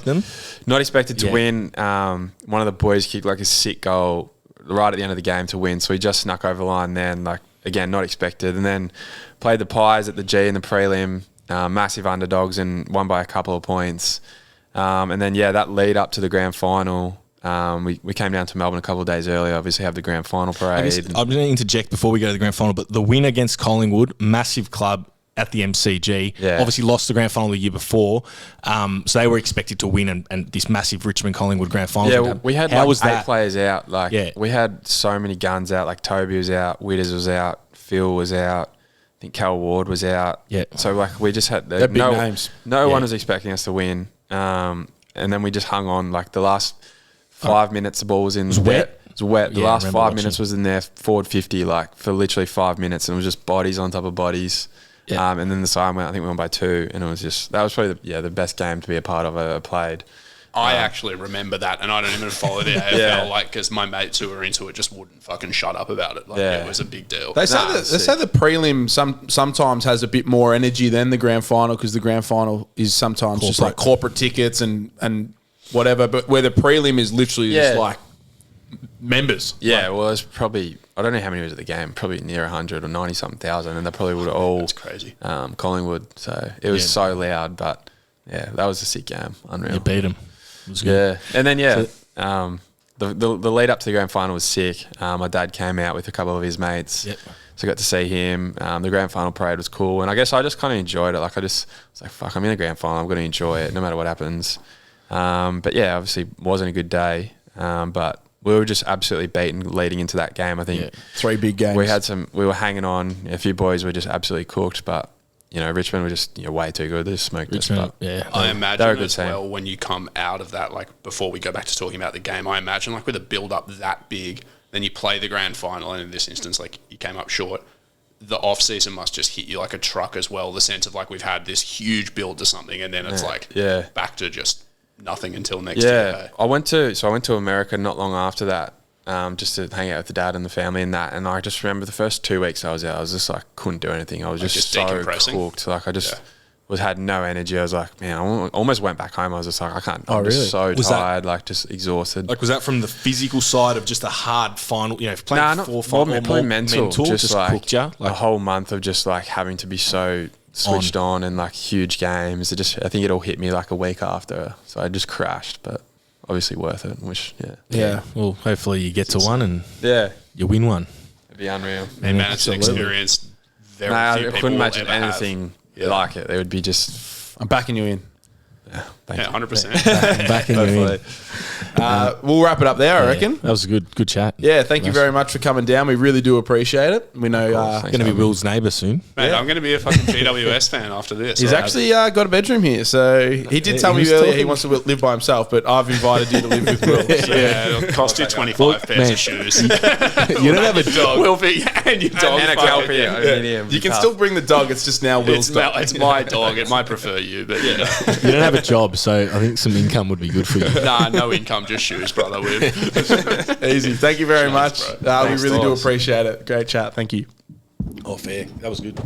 expected to win. One of the boys kicked like a sick goal right at the end of the game to win. So we just snuck over the line then, like, again, not expected. And then played the Pies at the G in the prelim, massive underdogs and won by a couple of points. And then, that lead up to the grand final, we came down to Melbourne a couple of days earlier, obviously have the grand final parade. I'm going to interject before we go to the grand final, but the win against Collingwood, massive club at the MCG, obviously lost the grand final the year before, so they were expected to win and this massive Richmond-Collingwood grand final. Yeah, we had like 8 players out. Like, we had so many guns out, like Toby was out, Witters was out, Phil was out, I think Cal Ward was out. Yeah. So, like, we just had... They're big names. No one was expecting us to win. And then we just hung on, like, the last 5 minutes, the ball was in. It was wet. It was wet. The Yeah, I last remember 5 watching. minutes was in there, forward 50, like for literally 5 minutes, and it was just bodies on top of bodies. Yeah. And then the side went, I think we won by 2, and it was just, that was probably the best game to be a part of I ever played. I actually remember that, and I don't even follow the AFL, like, because my mates who were into it just wouldn't fucking shut up about it. Like, it was a big deal. They say the prelim sometimes has a bit more energy than the grand final, because the grand final is sometimes just like corporate tickets and whatever, but where the prelim is literally just like members. Yeah, well, there's probably, I don't know how many was at the game, probably near 100 or 90-something thousand, and they probably would have all... That's crazy. Collingwood, so it was so loud, but yeah, that was a sick game. Unreal. You beat them. It was good. Yeah, and then the lead up to the grand final was sick. My dad came out with a couple of his mates, so I got to see him. The grand final parade was cool, and I guess I just kind of enjoyed it. Like I was like, fuck, I'm in the grand final. I'm going to enjoy it no matter what happens. But yeah, obviously wasn't a good day. But we were just absolutely beaten leading into that game. I think 3 big games. We were hanging on. A few boys were just absolutely cooked, but. You know, Richmond were just way too good. They just smoked us. But I imagine as well when you come out of that, like before we go back to talking about the game, I imagine like with a build up that big, then you play the grand final, and in this instance, like you came up short. The off season must just hit you like a truck as well. The sense of like we've had this huge build to something, and then it's like back to just nothing until next year. I went to America not long after that. Just to hang out with the dad and the family and that. And I just remember the first 2 weeks I was out, I was just like, couldn't do anything. I was just so cooked. Like I just had no energy. I was like, man, I almost went back home. I was just like, I can't. I'm just so tired, like just exhausted. Like, was that from the physical side of just a hard final, playing 4 finals? More mental. Just like cooked you? a whole month of just like having to be so switched on and like huge games. I think it all hit me like a week after. So I just crashed, but obviously worth it. Well, hopefully you get to one and you win one. It'd be unreal. Man, it's an experience. I couldn't imagine anything like it. It would be just. I'm backing you in. Yeah, 100%. Backing you in. We'll wrap it up there, I reckon. That was a good chat. Yeah, thank you very much for coming down. We really do appreciate it. We know going to be Will's neighbour soon. Mate, I'm going to be a fucking GWS fan after this. He's actually got a bedroom here, so he did tell me earlier he wants to live by himself, but I've invited you to live with Will. It'll cost you 25 pairs of shoes. You don't have a dog. Will be, and your dog. And a Kelpie. You can still bring the dog. It's just now Will's dog. It's my dog. It might prefer you, but You don't have a job, so I think some income would be good for you. Nah, no income, just shoes, brother. Easy. Thank you very much. We really do appreciate it. Great chat. Thank you. Oh, fair. That was good.